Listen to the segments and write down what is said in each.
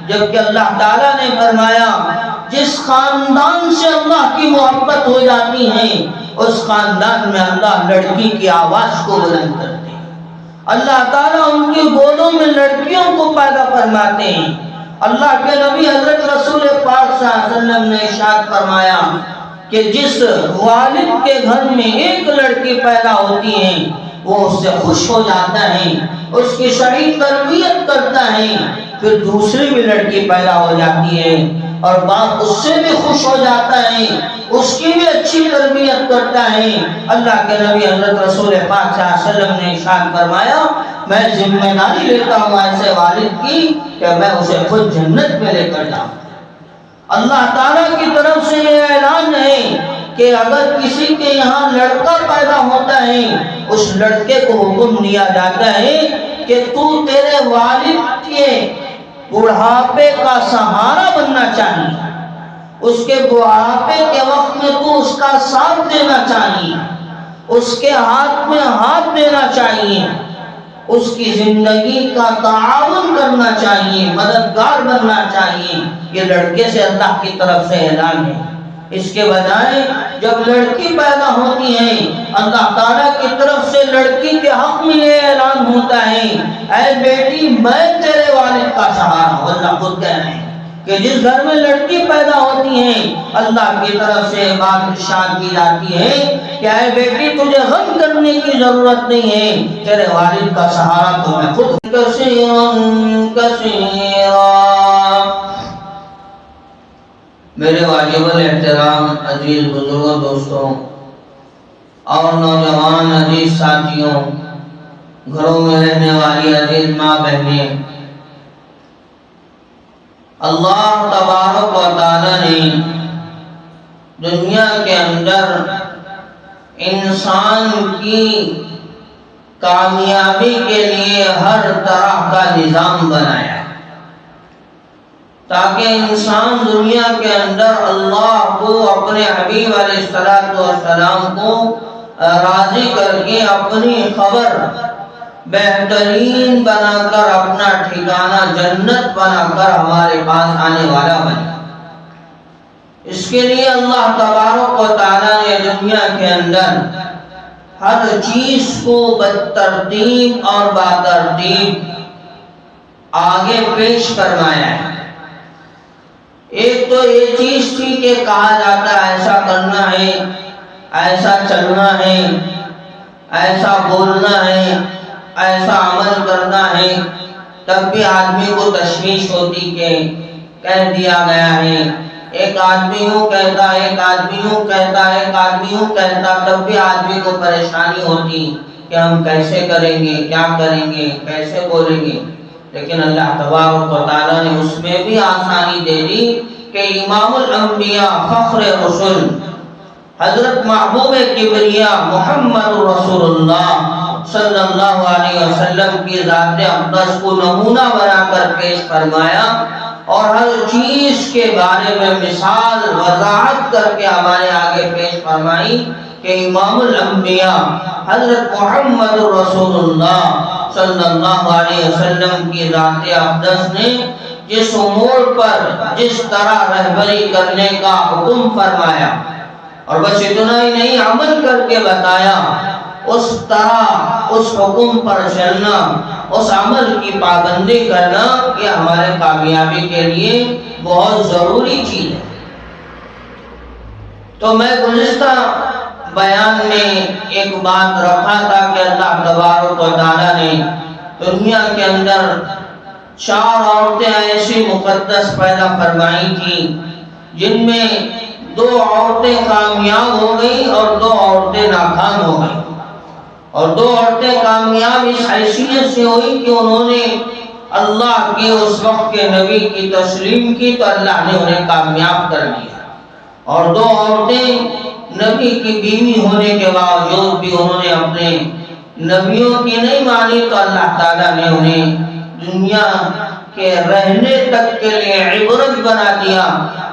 جبکہ اللہ تعالیٰ نے فرمایا جس خاندان سے اللہ کی محبت ہو جاتی ہے اس خاندان میں اللہ لڑکی کی آواز کو بلند کرتے ہیں، اللہ تعالیٰ ان کی گودوں میں لڑکیوں کو پیدا فرماتے ہیں۔ اللہ کے نبی حضرت رسول پاک صلی اللہ علیہ وسلم نے ارشاد فرمایا کہ جس والد کے گھر میں ایک لڑکی پیدا ہوتی ہے وہ اس سے خوش ہو جاتا ہے، اس کی صحیح تربیت کرتا ہے، پھر دوسری بھی لڑکی پیدا ہو جاتی ہے اور باپ اس سے بھی خوش ہو جاتا ہے، اس کی بھی اچھی تربیت کرتا ہے۔ اللہ کے نبی حضرت رسول پاک صلی اللہ علیہ وسلم نے ارشاد فرمایا میں ذمہ داری لیتا ہوں ایسے والد کی کہ میں اسے خود جنت میں لے کر جاؤں۔ اللہ تعالیٰ کی طرف سے یہ اعلان ہے کہ اگر کسی کے یہاں لڑکا پیدا ہوتا ہے اس لڑکے کو حکم دیا جاتا ہے کہ تو تیرے والد کے بڑھاپے کا سہارا بننا چاہیے، اس کے بڑھاپے کے وقت میں تو اس کا ساتھ دینا چاہیے، اس کے ہاتھ میں ہاتھ دینا چاہیے، اس کی زندگی کا تعاون کرنا چاہیے، مددگار بننا چاہیے۔ یہ لڑکے سے اللہ کی طرف سے اعلان ہے۔ اس کے بجائے جب لڑکی پیدا ہوتی ہے اللہ تعالیٰ کی طرف سے لڑکی کے حق میں یہ اعلان ہوتا ہے اے بیٹی میں تیرے والد کا سہارا ہوں۔ اللہ خود کہہ رہے ہیں کہ جس گھر میں لڑکی پیدا ہوتی ہے اللہ کی طرف سے بات ارشاد کی جاتی ہے کہ اے بیٹی تجھے غم کرنے کی ضرورت نہیں ہے، تیرے والد کا سہارا تو میں خود۔ میرے واجب الاحترام عزیز بزرگوں، دوستوں اور نوجوان عزیز ساتھیوں، گھروں میں رہنے والی عزیز ماں بہنیں، اللہ تبارک و تعالی نے دنیا کے اندر انسان کی کامیابی کے لیے ہر طرح کا نظام بنایا تاکہ انسان دنیا کے اندر اللہ کو اپنے حبیب علیہ السلام کو راضی کر کے اپنی خبر بہترین بنا کر اپنا ٹھکانہ جنت بنا کر ہمارے پاس آنے والا بنے۔ اس کے لیے اللہ تبارک و تعالیٰ نے دنیا کے اندر ہر چیز کو بترتیب اور باترتیب آگے پیش فرمایا ہے۔ ایک تو یہ چیز تھی کہ کہا جاتا ہے ایسا کرنا ہے، ایسا چلنا ہے، ایسا بولنا ہے، ایسا عمل کرنا ہے، تب بھی آدمی کو تشویش ہوتی کہ کہہ دیا گیا ہے، ایک آدمی یوں کہتا، ایک آدمی یوں کہتا، ایک آدمی یوں کہتا، تب بھی آدمی کو پریشانی ہوتی کہ ہم کیسے کریں گے، کیا کریں گے، کیسے بولیں گے۔ لیکن اللہ تبارک و تعالیٰ نے اس میں بھی آسانی دے دی کہ امام الانبیاء فخر رسول حضرت محبوب کبریا محمد رسول اللہ صلی اللہ علیہ وسلم کی ذات اقدس کو نمونہ بنا کر پیش فرمایا اور ہر چیز کے بارے میں مثال وضاحت کر کے ہمارے آگے پیش فرمائی کہ امام الانبیاء حضرت محمد رسول اللہ صلی اللہ علیہ وسلم کی ذات اقدس نے جس امور پر جس طرح رہبری کرنے کا حکم فرمایا اور بس اتنا ہی نہیں عمل کر کے بتایا، اس طرح اس حکم پر چلنا، اس عمل کی پابندی کرنا یہ ہمارے کامیابی کے لیے بہت ضروری چیز ہے۔ تو میں گزشتہ بیان میں ایک بات رکھا تھا کہ اللہ تبارک و تعالیٰ نے دنیا کے اندر 4 عورتیں ایسی مقدس پیدا فرمائی تھی جن میں 2 عورتیں کامیاب ہو گئی اور 2 عورتیں ناکام ہو گئی، اور 2 عورتیں کامیاب اس حیثیت سے ہوئی کہ انہوں نے اللہ کے اس وقت کے نبی کی تسلیم کی تو اللہ نے انہیں کامیاب کر دیا، اور 2 عورتیں نبی کی بیوی ہونے کے باوجود بھی انہوں نے اپنے نبیوں کی نہیں مانی تو اللہ تعالیٰ نے انہیں دنیا کے رہنے تک کے لیے عبرت بنا دیا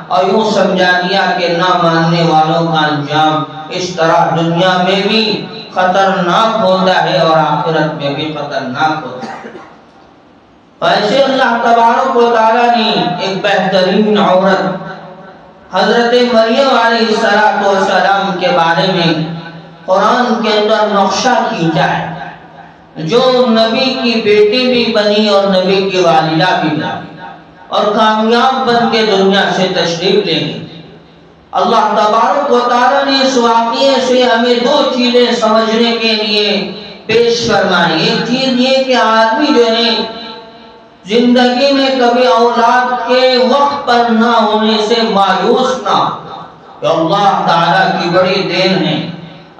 اور یوں سمجھا دیا کہ نہ ماننے والوں کا انجام اس طرح دنیا میں بھی خطرناک ہوتا ہے اور آخرت میں بھی خطرناک ہوتا ہے۔ ایسے اللہ تبارک و تعالیٰ نے ایک بہترین عورت حضرت مریم علیہ السلام کے بارے میں قرآن کے اندر نقشہ کھینچا ہے، جو نبی کی بیٹی بھی بنی اور نبی کی والدہ بھی بنی اور کامیاب بن کے دنیا سے تشریف لے گئی۔ اللہ تبارک و تعالیٰ نے اس واقعے سے ہمیں دو چیزیں سمجھنے کے لیے پیش فرمائی۔ ایک چیز یہ کہ آدمی جو ہے زندگی میں کبھی اولاد کے وقت پر نہ ہونے سے مایوس نہ ہو، کہ اللہ تعالیٰ کی بڑی دین ہے،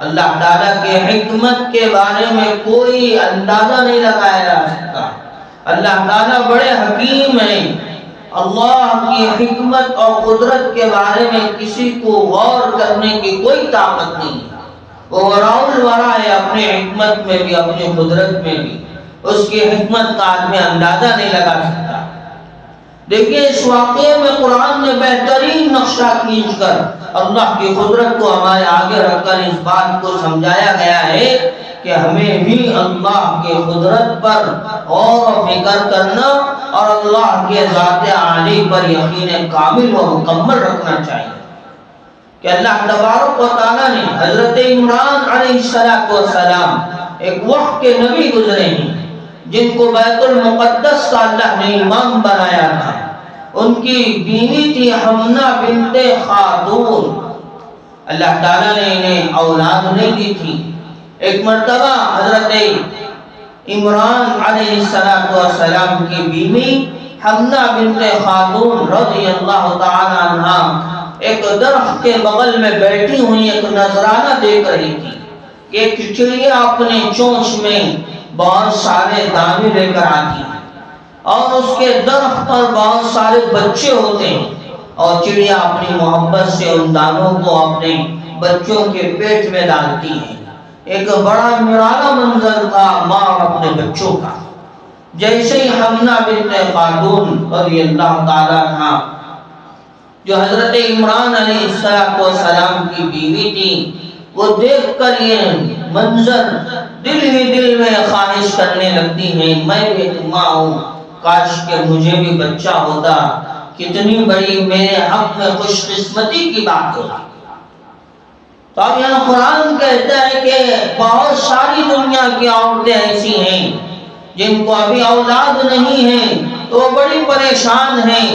اللہ تعالیٰ کے حکمت کے بارے میں کوئی اندازہ نہیں لگایا جا سکتا۔ اللہ تعالیٰ بڑے حکیم ہیں، اللہ کی حکمت اور قدرت کے بارے میں کسی کو غور کرنے کی کوئی طاقت نہیں ہے۔ وہ وراء الورا ہے، اپنے حکمت میں بھی اپنی قدرت میں بھی، اس کی حکمت کا آدمی اندازہ نہیں لگا سکتا۔ دیکھیے اس واقعے میں قرآن نے بہترین نقشہ کھینچ کر اللہ کی قدرت کو ہمارے آگے رکھ کر اس بات کو سمجھایا گیا ہے کہ ہمیں بھی اللہ کی قدرت پر غور و فکر کرنا اور اللہ کے ذات عالی پر یقین کامل و مکمل رکھنا چاہیے کہ اللہ تبارک و تعالیٰ نے حضرت عمران علیہ السلام ایک وقت کے نبی گزرے ہیں جن کو بیت المقدس کا اللہ نے امام بنایا تھا۔ ان کی بیوی تھی حمنہ بنت خاتون، اللہ تعالیٰ نے انہیں اولاد نہیں دی تھی۔ ایک مرتبہ حضرت عمران علیہ السلام کی بیوی حمنہ بنت خاتون رضی اللہ تعالیٰ عنہا ایک درخت کے بغل میں بیٹھی ہوئی ایک نذرانہ دیکھ رہی تھی کہ ایک چڑیا اپنے چونچ میں بہت سارے دانے لے کر آتی ہیں اور اس کے درخت پر بہت سارے بچے ہوتے ہیں، اور چڑیا اپنی محبت سے ان دانوں کو اپنے بچوں کے پیٹ میں ڈالتی ہے۔ ایک بڑا نرالا منظر تھا ماں اپنے بچوں کا۔ جیسے ہی حمنہ بنت خاتون رضی اللہ تعالیٰ عنہ جو حضرت عمران علیہ السلام کی بیوی تھی، وہ دیکھ کر یہ منظر دل ہی دل میں خواہش کرنے لگتی ہے، میں بھی ایک ماں ہوں، کاش کہ مجھے بھی بچہ ہوتا، کتنی بڑی میرے حق میں خوش قسمتی کی بات ہوتی۔ تو اب یہاں قرآن کہتا ہے کہ بہت ساری دنیا کی عورتیں ایسی ہیں جن کو ابھی اولاد نہیں ہے تو وہ بڑی پریشان ہیں۔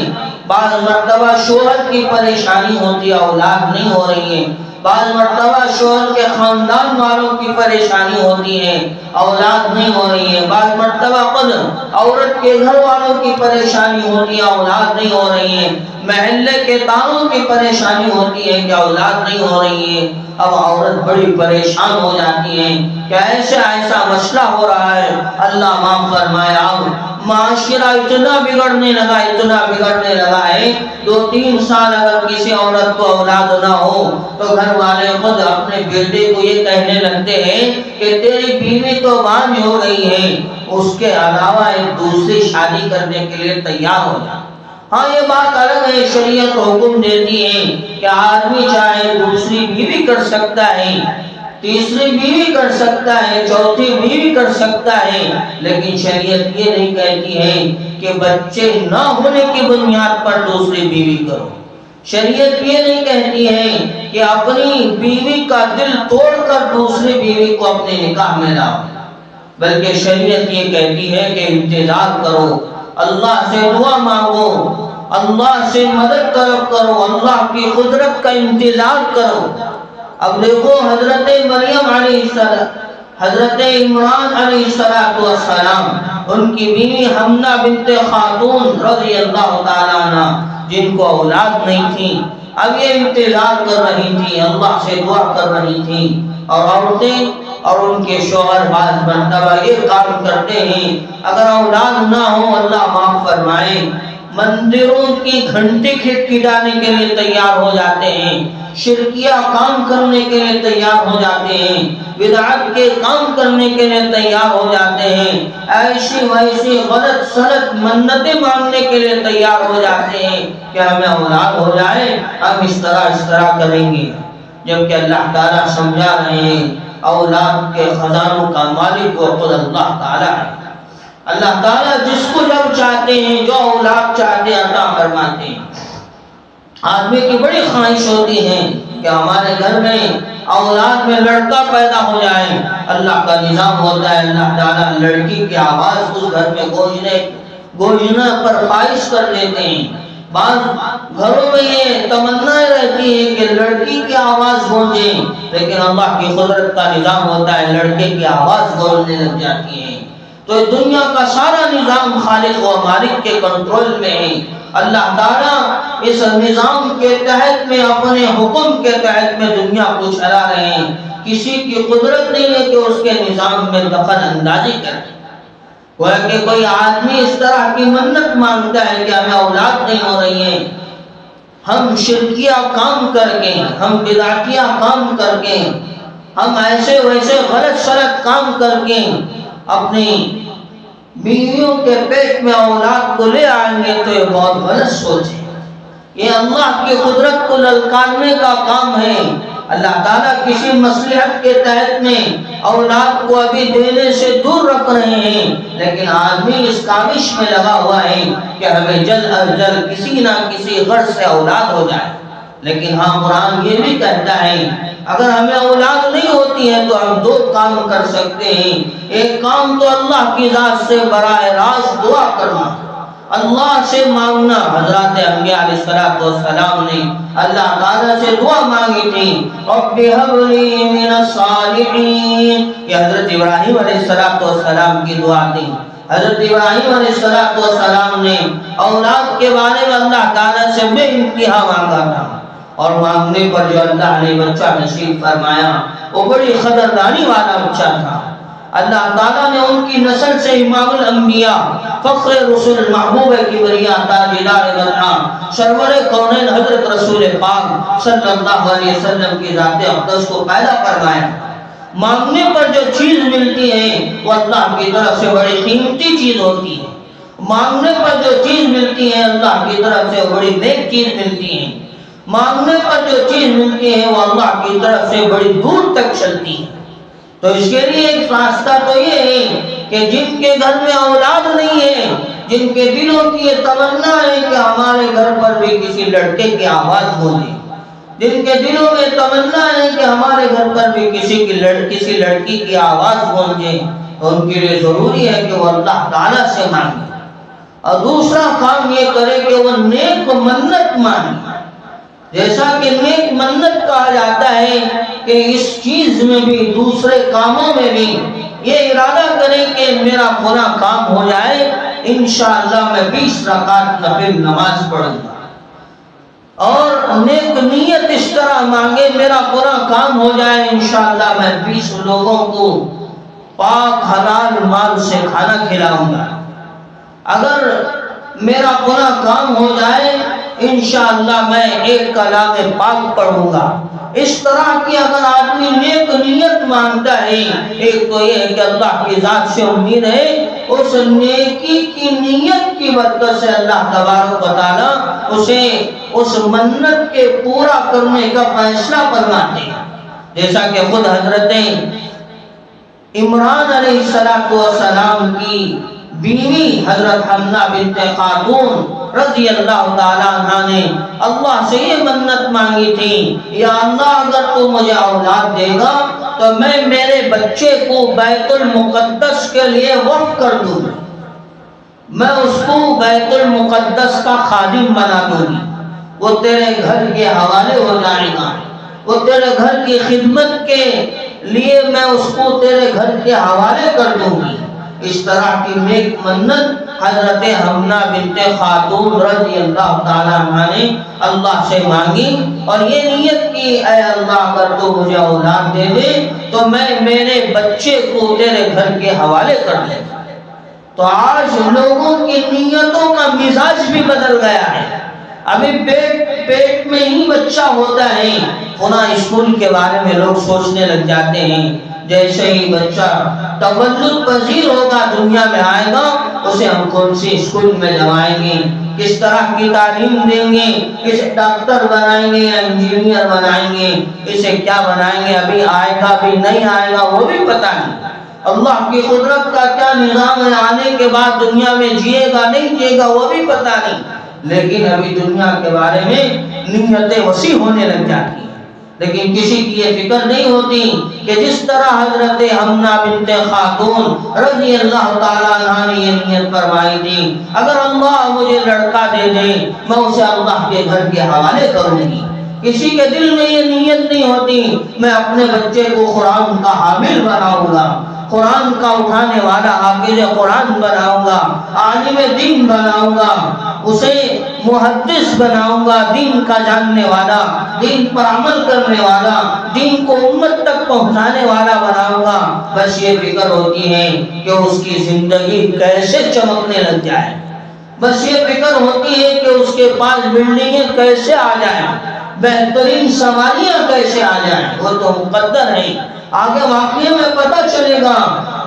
بعض مرتبہ شوہر کی پریشانی ہوتی ہے، اولاد نہیں ہو رہی ہے، بعض مرتبہ شوہر کے خاندان والوں کی پریشانی ہوتی ہے، اولاد نہیں ہو رہی ہے، بعض مرتبہ خود عورت کے گھر والوں کی پریشانی ہوتی ہے، اولاد نہیں ہو رہی ہے، محلے کے تاروں کی پریشانی ہوتی ہے کہ اولاد نہیں ہو رہی ہے۔ اب عورت بڑی پریشان ہو جاتی ہے کہ ایسا مسئلہ ہو رہا ہے، اللہ معاف فرمائے۔ اب معاشرہ اتنا بگڑنے لگا ہے، 2-3 سال اگر کسی عورت کو اولاد نہ ہو تو گھر والے خود اپنے بیٹے کو یہ کہنے لگتے ہیں کہ تیری بیوی تو بانجھ ہو گئی ہے، اس کے علاوہ ایک دوسری شادی کرنے کے لیے تیار ہو جائے۔ ہاں یہ بات الگ ہے، شریعت حکم دیتی ہے کہ آدمی چاہے دوسری بیوی کر سکتا ہے، تیسری بیوی کر سکتا ہے، چوتھی بیوی کر سکتا ہے، لیکن شریعت یہ نہیں کہتی ہے کہ بچے نہ ہونے کی بنیاد پر دوسری بیوی کرو۔ شریعت یہ نہیں کہتی ہے کہ اپنی بیوی کا دل توڑ کر دوسری بیوی کو اپنے نکاح میں لاؤ، بلکہ شریعت یہ کہتی ہے کہ انتظار کرو، اللہ سے دعا مانگو، اللہ سے مدد طلب کرو، اللہ کی قدرت کا انتظار کرو۔ اب دیکھو حضرت مریم علیہ السلام، حضرت عمران علیہ السلام، ان کی بیوی حمنہ بنت خاتون رضی اللہ تعالیٰ عنہ جن کو اولاد نہیں تھی، اب یہ انتظار کر رہی تھی، اللہ سے دعا کر رہی تھی۔ اور عورتیں اور ان کے شوہر بعض مرتبہ یہ کام کرتے ہیں، اگر اولاد نہ ہو اللہ معاف فرمائے، مندروں کی گھنٹی کھٹکھٹانے کے لیے تیار ہو جاتے ہیں، شرکیہ کام کرنے کے لیے تیار ہو جاتے ہیں، بدعت کے کام کرنے کے لیے تیار ہو جاتے ہیں، ایسی ویسی غلط سلط منتیں مانگنے کے لیے تیار ہو جاتے ہیں کہ ہمیں اولاد ہو جائے، ہم اس طرح کریں گے، جبکہ اللہ تعالیٰ سمجھا رہے ہیں اولاد کے خزانوں کا مالک وہ خود اللہ تعالیٰ ہے۔ اللہ تعالیٰ جس کو جب جب چاہتے ہیں، جو اولاد چاہتے ہیں عطا فرماتے ہیں۔ آدمی کی بڑی خواہش ہوتی ہے کہ ہمارے گھر میں اولاد میں لڑکا پیدا ہو جائے، اللہ کا نظام ہوتا ہے، اللہ تعالیٰ لڑکی کی آواز اس گھر میں گونجنا پر خواہش کر دیتے ہیں۔ بعض گھروں میں یہ تمنا رہتی ہے کہ لڑکی کی آواز گونجے، لیکن اللہ کی قدرت کا نظام ہوتا ہے لڑکے کی آواز گونجنے لگ جاتی ہے۔ تو دنیا کا سارا نظام خالق و مالک کے کنٹرول میں ہے۔ اللہ تعالیٰ اس نظام کے تحت میں اپنے حکم کے تحت میں دنیا کو چلا رہے ہیں۔ کسی کی قدرت نہیں ہے کہ اس کے نظام میں دخل اندازی کرے۔ گویا کہ کوئی آدمی اس طرح کی منت مانگتا ہے کہ ہمیں اولاد نہیں ہو رہی ہے، ہم شرکیہ کام کر کے، ہم بدعتیہ کام کر کے، ہم ایسے ویسے غلط سلط کام کر کے اپنی بیویوں کے پیٹ میں اولاد کو لے آئیں گے، تو یہ بہت غلط سوچ ہے۔ یہ اللہ کی قدرت کو للکارنے کا کام ہے۔ اللہ تعالیٰ کسی مصلحت کے تحت میں اولاد کو ابھی دینے سے دور رکھ رہے ہیں، لیکن آدمی اس کاوش میں لگا ہوا ہے کہ ہمیں جلد از جلد کسی نہ کسی غرض سے اولاد ہو جائے۔ لیکن ہاں قرآن یہ بھی کہتا ہے اگر ہمیں اولاد نہیں ہوتی ہے تو ہم دو کام کر سکتے ہیں۔ ایک کام تو اللہ کی ذات سے براہ راست دعا کرنا، اللہ سے مانگنا۔ حضرات انبیاء علیہ السلام نے اللہ تعالیٰ سے دعا مانگی تھی، رب هب لی من الصالحین۔ یہ حضرت ابراہیم علیہ السلام کی دعا تھی۔ حضرت ابراہیم علیہ السلام نے اولاد کے بارے میں اللہ تعالیٰ سے بے انتہا مانگا تھا، اور مانگنے پر جو اللہ نے بچہ نصیب فرمایا وہ بڑی قدردانی والا بچہ تھا۔ اللہ تعالیٰ نے ان کی نسل سے امام الانبیاء، فخر رسول، محبوب کبریا، تاجدار مدحہ، سرور کونین حضرت رسول پاک صلی اللہ علیہ وسلم کی ذات اقدس کو پیدا فرمایا۔ مانگنے پر جو چیز ملتی ہے وہ اللہ کی طرف سے بڑی قیمتی چیز ہوتی ہے۔ مانگنے پر جو چیز ملتی ہے اللہ کی طرف سے بڑی نیک چیز ملتی ہے۔ مانگنے پر جو چیز ملتی ہے وہ اللہ کی طرف سے بڑی دور تک چلتی ہے۔ تو اس کے لیے ایک راستہ تو یہ ہے کہ جن کے گھر میں اولاد نہیں ہے، جن کے دلوں کی یہ تمنا ہے کہ ہمارے گھر پر بھی کسی لڑکے کی آواز گونجے، جن کے دلوں میں تمنا ہے کہ ہمارے گھر پر بھی کسی لڑکی کی آواز گونجے، ان کے لیے ضروری ہے کہ وہ اللہ تعالیٰ سے مانگے۔ اور دوسرا کام یہ کرے کہ وہ نیک منت مانگے۔ جیسا کہ نیک منت کہا جاتا ہے کہ اس چیز میں بھی، دوسرے کاموں میں بھی یہ ارادہ کریں کہ میرا پورا کام ہو جائے، انشاءاللہ میں 20 رکعت نفل نماز پڑھوں گا۔ اور نیک نیت اس طرح مانگے میرا پورا کام ہو جائے، انشاءاللہ میں 20 لوگوں کو پاک حلال مال سے کھانا کھلاؤں گا۔ اگر میرا پورا کام ہو جائے انشاءاللہ میں ایک کلام پاک پڑھوں گا۔ اس طرح کی اگر آدمی نیک نیت مانگتا ہے، ایک تو یہ ہے کہ اللہ کی ذات سے امید ہے، اس نیکی کی نیت کی برکت سے اللہ تبارک و تعالیٰ اسے اس منت کے پورا کرنے کا فیصلہ فرماتے ہیں۔ جیسا کہ خود حضرت عمران علیہ السلام کی بیوی حضرت حمزہ بنت خاتون رضی اللہ تعالیٰ عنہ نے اللہ سے یہ منت مانگی تھی، یا اللہ اگر تو مجھے اولاد دے گا تو میں میرے بچے کو بیت المقدس کے لیے وقف کر دوں گا، میں اس کو بیت المقدس کا خادم بنا دوں گی، وہ تیرے گھر کے حوالے ہو جائے گا، وہ تیرے گھر کی خدمت کے لیے میں اس کو تیرے گھر کے حوالے کر دوں گی۔ اس طرح کی نیک منت حضرت حمزہ بنت خاتون رضی اللہ تعالیٰ عنہ نے اللہ سے مانگی، اور یہ نیت کی اے اللہ اگر تو مجھے اولاد دے دے تو میں میرے بچے کو تیرے گھر کے حوالے کر دوں۔ تو آج لوگوں کی نیتوں کا مزاج بھی بدل گیا ہے۔ ابھی پیٹ میں ہی بچہ ہوتا ہے، فلاں اسکول کے بارے میں لوگ سوچنے لگ جاتے ہیں، جیسے ہی بچہ تولد پذیر ہوگا، دنیا میں آئے گا، اسے ہم کون سی اسکول میں جمائیں گے، کس طرح کی تعلیم دیں گے، اسے ڈاکٹر بنائیں گے یا انجینئر بنائیں گے، اسے کیا بنائیں گے، ابھی آئے گا بھی نہیں آئے گا وہ بھی پتہ نہیں۔ اللہ کی قدرت کا کیا نظام ہے، آنے کے بعد دنیا میں جیے گا نہیں جیے گا وہ بھی پتہ نہیں، لیکن ابھی دنیا کے بارے میں نیتیں وسیع ہونے لگ جاتی ہیں، لیکن کسی کی یہ فکر نہیں ہوتی کہ جس طرح حضرت حمنہ بنت خاتون رضی اللہ تعالیٰ عنہ نے یہ نیت فرمائی تھی، اگر اللہ مجھے لڑکا دے دے میں اسے اللہ کے گھر کے حوالے کروں گی۔ کسی کے دل میں یہ نیت نہیں ہوتی میں اپنے بچے کو قرآن کا حامل بناؤں گا، قرآن کا اٹھانے والا حافظ قرآن بناؤں گا، عالم دین بناؤں گا، اسے محدث بناؤں گا، دین کا جاننے والا، دین پر عمل کرنے والا، دین کو امت تک پہنچانے والا بناؤں گا۔ بس یہ فکر ہوتی ہے کہ اس کی زندگی کیسے چمکنے لگ جائے، بس یہ فکر ہوتی ہے کہ اس کے پاس بلڈنگیں کیسے آ جائیں، بہترین سواریاں کیسے آ جائیں، وہ تو مقدر ہے۔ آگے واقعے میں پتہ چلے گا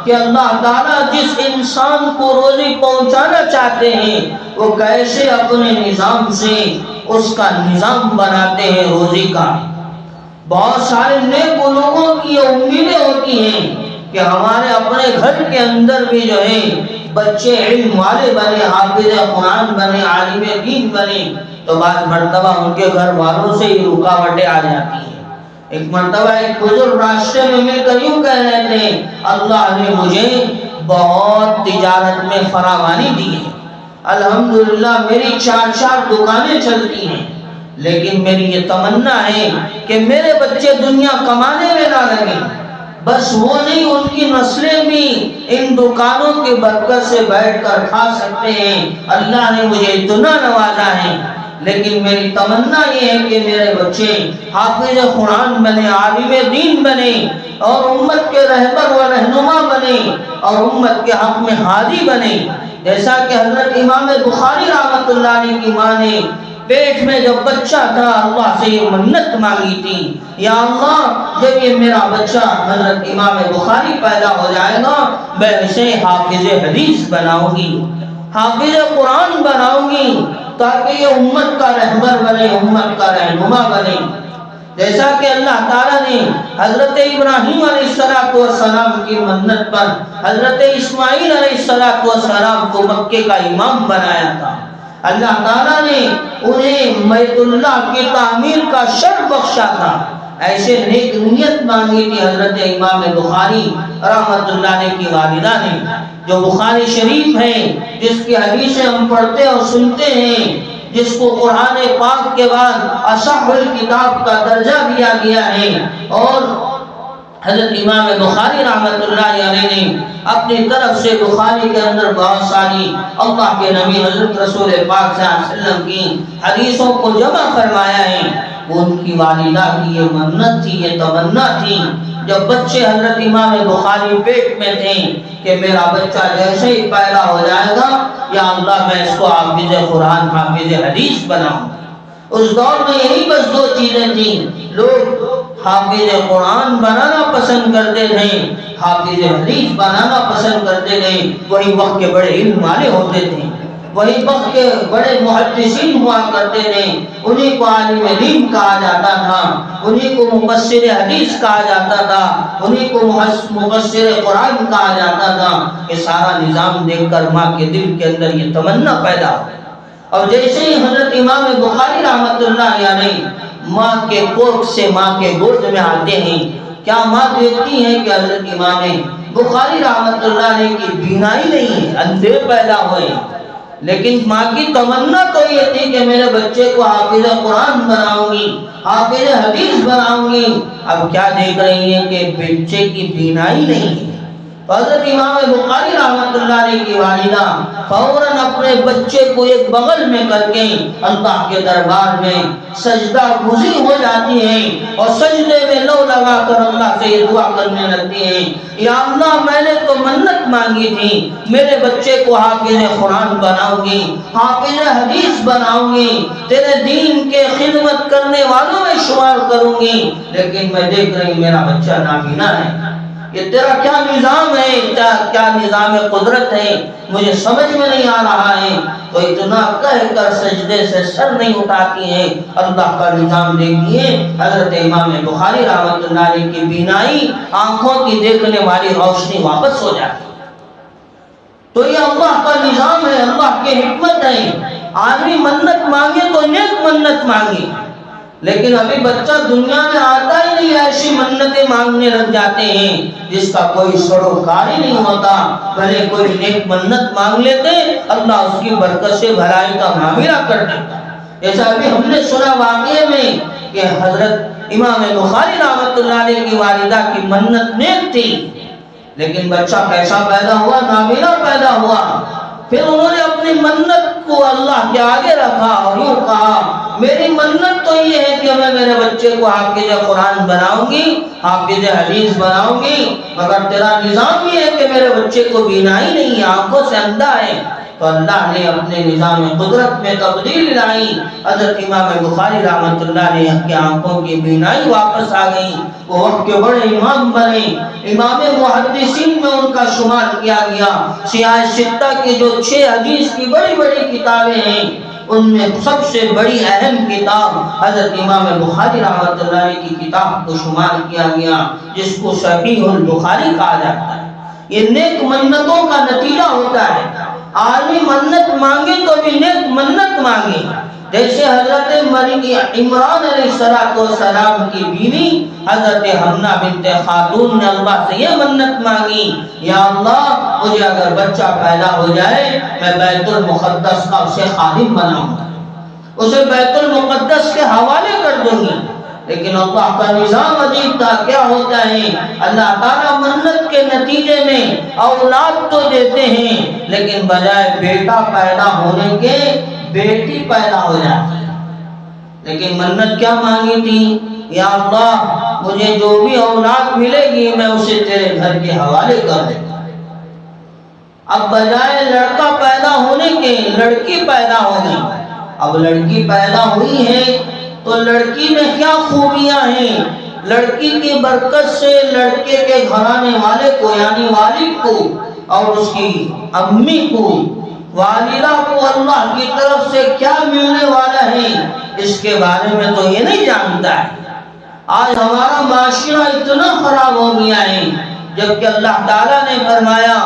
کہ اللہ تعالیٰ جس انسان کو روزی پہنچانا چاہتے ہیں وہ کیسے اپنے نظام سے اس کا نظام بناتے ہیں روزی کا۔ بہت سارے نیک لوگوں کی یہ امیدیں ہوتی ہیں کہ ہمارے اپنے گھر کے اندر بھی جو ہے بچے علم والے بنے، حافظ قرآن بنے، عالم دین بنے، تو بعض مرتبہ ان کے گھر والوں سے ہی رکاوٹیں آ جاتی ہیں۔ ایک مرتبہ ایک بزرگ راستے میں مل کر یوں کہہ رہے تھے، اللہ نے مجھے بہت تجارت میں فراوانی دی ہے، الحمدللہ میری 4 دکانیں چلتی ہیں، لیکن میری یہ تمنا ہے کہ میرے بچے دنیا کمانے میں نہ لگیں، بس وہ نہیں ان کی نسلیں بھی ان دکانوں کی برکت سے بیٹھ کر کھا سکتے ہیں۔ اللہ نے مجھے اتنا نوازا ہے، لیکن میری تمنا یہ ہے کہ میرے بچے حافظ قرآن بنے، عالم دین بنے، اور امت کے رہبر و رہنما بنے، اور امت کے حق میں ہادی بنے۔ جیسا کہ حضرت امام بخاری رحمۃ اللہ علیہ کی ماں نے پیٹ میں جب بچہ تھا اللہ سے یہ منت مانگی تھی، یا اللہ جب یہ میرا بچہ حضرت امام بخاری پیدا ہو جائے گا میں اسے حافظ حدیث بناؤں گی، حافظ قرآن بناؤں گی، تاکہ یہ امت کا رہبر بنے، امت کا رہنما بنے۔ جیسا کہ اللہ تعالیٰ نے حضرت ابراہیم علیہ السلام کی منت پر حضرت اسماعیل علیہ السلام کو مکے کا امام بنایا تھا، اللہ تعالیٰ نے انہیں بیت اللہ کی تعمیر کا شرف بخشا تھا، ایسے نیک نیت مانگی تھی حضرت امام بخاری رحمۃ اللہ علیہ کی والدہ نے۔ جو بخاری شریف ہے، جس کی حدیثیں ہم پڑھتے اور سنتے ہیں، جس کو قرآن پاک کے بعد اصح الکتاب کا درجہ دیا گیا ہے، اور حضرت امام بخاری رحمۃ اللہ علیہ نے اپنی طرف سے بخاری کے اندر بہت ساری اللہ کے نبی حضرت رسول پاک صلی اللہ علیہ وسلم کی حدیثوں کو جمع فرمایا ہے۔ ان کی والدہ کی یہ منت تھی، یہ تمنا تھی جب بچے حضرت امام بخاری پیٹ میں تھے کہ میرا بچہ جیسے ہی پیدا ہو جائے گا یا اللہ میں اس کو حافظ قرآن حافظ حدیث بناؤں۔ اس دور میں یہی بس 2 چیزیں تھیں، لوگ حافظ قرآن بنانا پسند کرتے تھے، حافظ حدیث بنانا پسند کرتے تھے، وہی وقت کے بڑے علم والے ہوتے تھے، وہی وقت کے بڑے محدثین ہوا کرتے تھے، انہیں کو عالم دین کہا جاتا تھا، انہیں کو مفسر حدیث کہا جاتا تھا، انہیں کو مفسر قرآن کہا جاتا تھا۔ یہ سارا نظام دیکھ کر ماں کے دل کے اندر یہ تمنا پیدا ہو، اور جیسے ہی حضرت امام بخاری رحمۃ اللہ علیہ ماں کے کوکھ سے ماں کے گود میں آتے ہیں، کیا ماں دیکھتی ہے کہ حضرت امام بخاری رحمۃ اللہ علیہ کی بینائی نہیں ہے، اندھے پیدا ہوئے، لیکن ماں کی تمنا تو یہ تھی کہ میرے بچے کو حافظ قرآن بناؤں گی، حافظ حدیث بناؤں گی۔ اب کیا دیکھ رہی ہیں کہ بچے کی بینائی نہیں ہے، حضرت امام بخاری رحمۃ اللہ علیہ کی والدہ فوراً اپنے بچے کو ایک بغل میں کر کے اللہ کے دربار میں سجدہ گزی ہو جاتی ہیں، اور سجدے میں لو لگا کر اللہ سے یہ دعا کرنے لگتی ہیں، یا اللہ میں نے تو منت مانگی تھی میرے بچے کو حافظ قرآن بناؤں گی، حافظ حدیث بناؤں گی، تیرے دین کے خدمت کرنے والوں میں شمار کروں گی، لیکن میں دیکھ رہی میرا بچہ نابینا ہے، یہ تیرا کیا نظام ہے، کیا نظام قدرت ہے، مجھے سمجھ میں نہیں آ رہا ہے، تو اتنا کہہ کر سجدے سے سر نہیں اٹھاتی ہیں۔ اللہ کا نظام دیکھیے، حضرت امام بخاری رحمۃ اللہ علیہ کی بینائی، آنکھوں کی دیکھنے والی روشنی واپس ہو جاتی۔ تو یہ اللہ کا نظام ہے، اللہ کی حکمت ہے۔ آدمی منت مانگے تو نیک منت مانگے، لیکن ابھی بچہ دنیا میں آتا ہی نہیں، ایسی منتیں مانگنے لگ جاتے ہیں جس کا کوئی سروکار ہی نہیں ہوتا۔ بھلے کوئی نیک منت مانگ لیتے، اللہ اس کی برکت سے بھلائی کا معاملہ کر دیتا۔ جیسا ابھی ہم نے سنا واقعے میں کہ حضرت امام بخاری رحمۃ اللہ علیہ کی والدہ کی منت نیک تھی، لیکن بچہ کیسا پیدا ہوا؟ نابینا پیدا ہوا۔ پھر انہوں نے اپنی منت کو اللہ کے آگے رکھا اور یوں کہا، میری منت تو یہ ہے کہ میں میرے بچے کو حافظ قرآن بناؤں گی، حافظ حدیث بناؤں گی، مگر تیرا نظام یہ ہے کہ میرے بچے کو بینائی نہیں ہے، آنکھوں سے اندھا ہے۔ تو اللہ نے اپنے نظام قدرت میں تبدیلی لائی، حضرت امام بخاری رحمۃ اللہ علیہ کی آنکھوں کی بینائی واپس آ گئی، وہ وقت کے بڑے امام بنے، امام محدثین میں ان کا شمار کیا گیا۔ سیاہ ستہ کی جو 6 حدیث کی بڑی بڑی کتابیں ہیں، ان میں سب سے بڑی اہم کتاب حضرت امام بخاری رحمۃ اللہ علیہ کی کتاب کو شمار کیا گیا، جس کو صحیح البخاری کہا جاتا ہے۔ یہ نیک منتوں کا نتیجہ ہوتا ہے۔ آدمی منت مانگے تو بھی نیک منت مانگے، جیسے حضرت عمران علیہ السلام کی بیوی حضرت حنہ بنت خاتون نے اللہ سے یہ منت مانگی، یا اللہ مجھے اگر بچہ پیدا ہو جائے میں بیت المقدس کا اسے خادم بناؤں گا، اسے بیت المقدس کے حوالے کر دوں گی۔ لیکن اللہ کا نظام عجیب تھا، کیا ہوتا ہے اللہ تعالیٰ منت کے نتیجے میں اولاد تو دیتے ہیں، لیکن بجائے بیٹا پیدا ہونے کے بیٹی پیدا ہو جاتی ہے۔ لیکن منت کیا مانگی تھی؟ یا اللہ مجھے جو بھی اولاد ملے گی میں اسے تیرے گھر کے حوالے کر دوں گا۔ اب بجائے لڑکا پیدا ہونے کے لڑکی پیدا ہو گئی۔ اب لڑکی پیدا ہوئی ہے تو لڑکی میں کیا خوبیاں ہیں؟ لڑکی کی برکت سے لڑکے کے گھرانے والے کو یعنی والد کو اور اس کی امی کو، والدہ کو اللہ کی طرف سے کیا ملنے والا ہے، اس کے بارے میں تو یہ نہیں جانتا ہے۔ آج ہمارا معاشرہ اتنا خراب ہو گیا ہے، جبکہ اللہ تعالیٰ نے فرمایا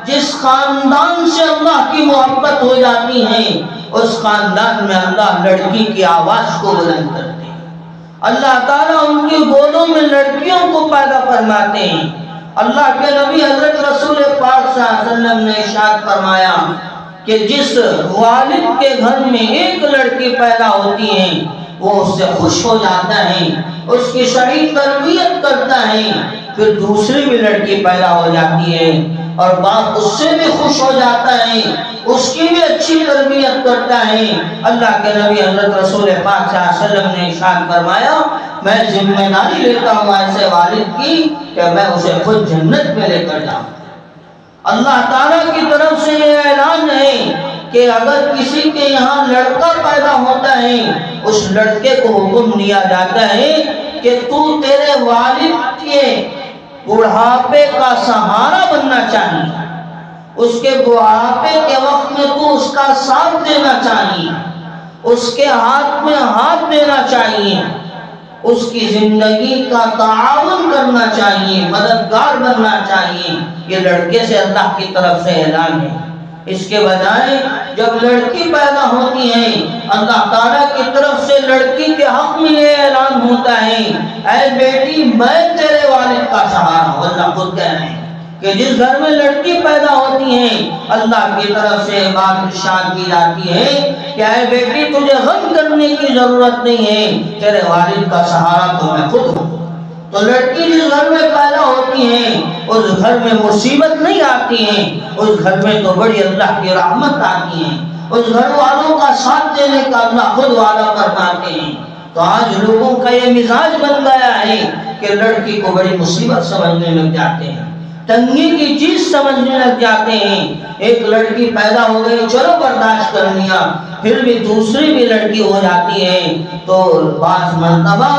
جس خاندان سے اللہ کی محبت ہو جاتی ہے اس خاندان میں اللہ لڑکی کی آواز کو بلند کرتے ہیں۔ اللہ تعالیٰ ان کی گودوں میں لڑکیوں کو پیدا فرماتے ہیں۔ اللہ کے نبی حضرت رسول پاک صلی اللہ علیہ وسلم نے ارشاد فرمایا کہ جس والد کے گھر میں ایک لڑکی پیدا ہوتی ہے وہ اس سے خوش ہو جاتا ہے، اس کی صحیح تربیت کرتا ہے، پھر دوسری بھی لڑکی پیدا ہو جاتی ہے اور باپ اس سے بھی خوش ہو جاتا ہے، اس کی بھی اچھی تربیت کرتا ہے۔ اللہ کے نبی حضرت رسول پاک صلی اللہ علیہ وسلم نے ارشاد فرمایا میں ذمہ داری لیتا ہوں ایسے والد کی کہ میں اسے خود جنت میں لے کر جاؤں۔ اللہ تعالیٰ کی طرف سے یہ اعلان ہے کہ اگر کسی کے یہاں لڑکا پیدا ہوتا ہے اس لڑکے کو حکم دیا جاتا ہے کہ تو تیرے والد کے بڑھاپے کا سہارا بننا چاہیے، اس کے بڑھاپے کے وقت میں تو اس کا ساتھ دینا چاہیے، اس کے ہاتھ میں ہاتھ دینا چاہیے، اس کی زندگی کا تعاون کرنا چاہیے، مددگار بننا چاہیے۔ یہ لڑکے سے اللہ کی طرف سے اعلان ہے۔ اس کے بجائے جب لڑکی پیدا ہوتی ہے اللہ تعالیٰ کی طرف سے لڑکی کے حق میں یہ اعلان ہوتا ہے اے بیٹی میں تیرے والد کا سہارا ہوں۔ اللہ خود کہہ رہے ہیں کہ جس گھر میں لڑکی پیدا ہوتی ہے اللہ کی طرف سے بات ارشاد کی جاتی ہے کہ اے بیٹی تجھے غم کرنے کی ضرورت نہیں ہے، تیرے والد کا سہارا تو میں خود ہوں۔ تو لڑکی جس گھر میں پیدا ہوتی ہے اس گھر میں مصیبت نہیں آتی ہے، اس گھر میں تو بڑی اللہ کی رحمت آتی ہے، اس گھر والوں کا ساتھ دینے کا اللہ خود وعدہ فرماتے ہیں۔ تو آج لوگوں کا یہ مزاج بن گیا ہے کہ لڑکی کو بڑی مصیبت سمجھنے لگ جاتے ہیں، تنگی کی چیز سمجھنے لگ جاتے ہیں۔ ایک لڑکی پیدا ہو گئی، چلو برداشت کر لیا، پھر بھی دوسری بھی لڑکی ہو جاتی ہے تو بعض مرتبہ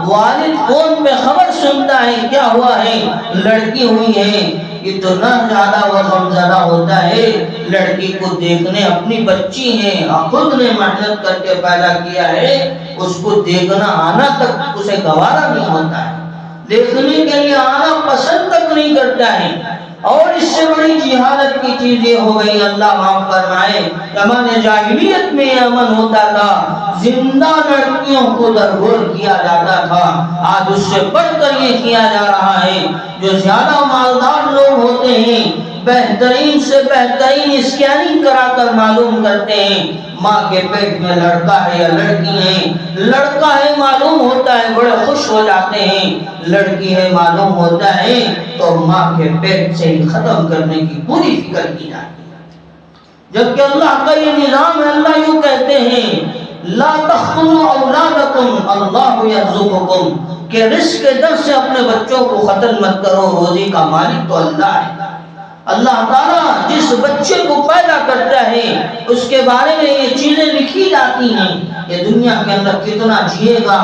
والد فون پہ خبر سنتا ہے کیا ہوا ہے، لڑکی ہوئی ہے، اتنا زیادہ وہ غمزدہ ہوتا ہے لڑکی کو دیکھنے، اپنی بچی ہے، خود نے محنت کر کے پیدا کیا ہے، اس کو دیکھنا آنا تک اسے گوارا نہیں ہوتا ہے، دیکھنے کے لیے آنا پسند تک نہیں کرتا ہے۔ اور اس سے بڑی جہالت کی چیز یہ ہو گئی، اللہ معاف فرمائے، زمانے جاہلیت میں امن ہوتا تھا، زندہ لڑکیوں کو درگور کیا جاتا تھا، آج اس سے بڑھ کر یہ کیا جا رہا ہے۔ جو زیادہ مالدار لوگ ہوتے ہیں بہترین سے بہترین اسکیننگ کرا کر معلوم کرتے ہیں ماں کے پیٹ میں لڑکا ہے یا لڑکی ہے، لڑکا ہے معلوم ہوتا ہے بڑے خوش ہو جاتے ہیں، لڑکی ہے معلوم ہوتا ہے تو ماں کے پیٹ سے ہی ختم کرنے کی پوری فکر کی جاتی ہے۔ جبکہ اللہ کا یہ نظام ہے، اللہ یوں کہتے ہیں لا تقتلوا اولادکم اللہ یرزقکم، کہ رزق کے در سے اپنے بچوں کو قتل مت کرو، روزی کا مالک تو اللہ ہے۔ اللہ تعالیٰ جس بچے کو پیدا کرتا ہے اس کے بارے میں یہ چیزیں لکھی جاتی ہیں کہ دنیا کے اندر کتنا جیے گا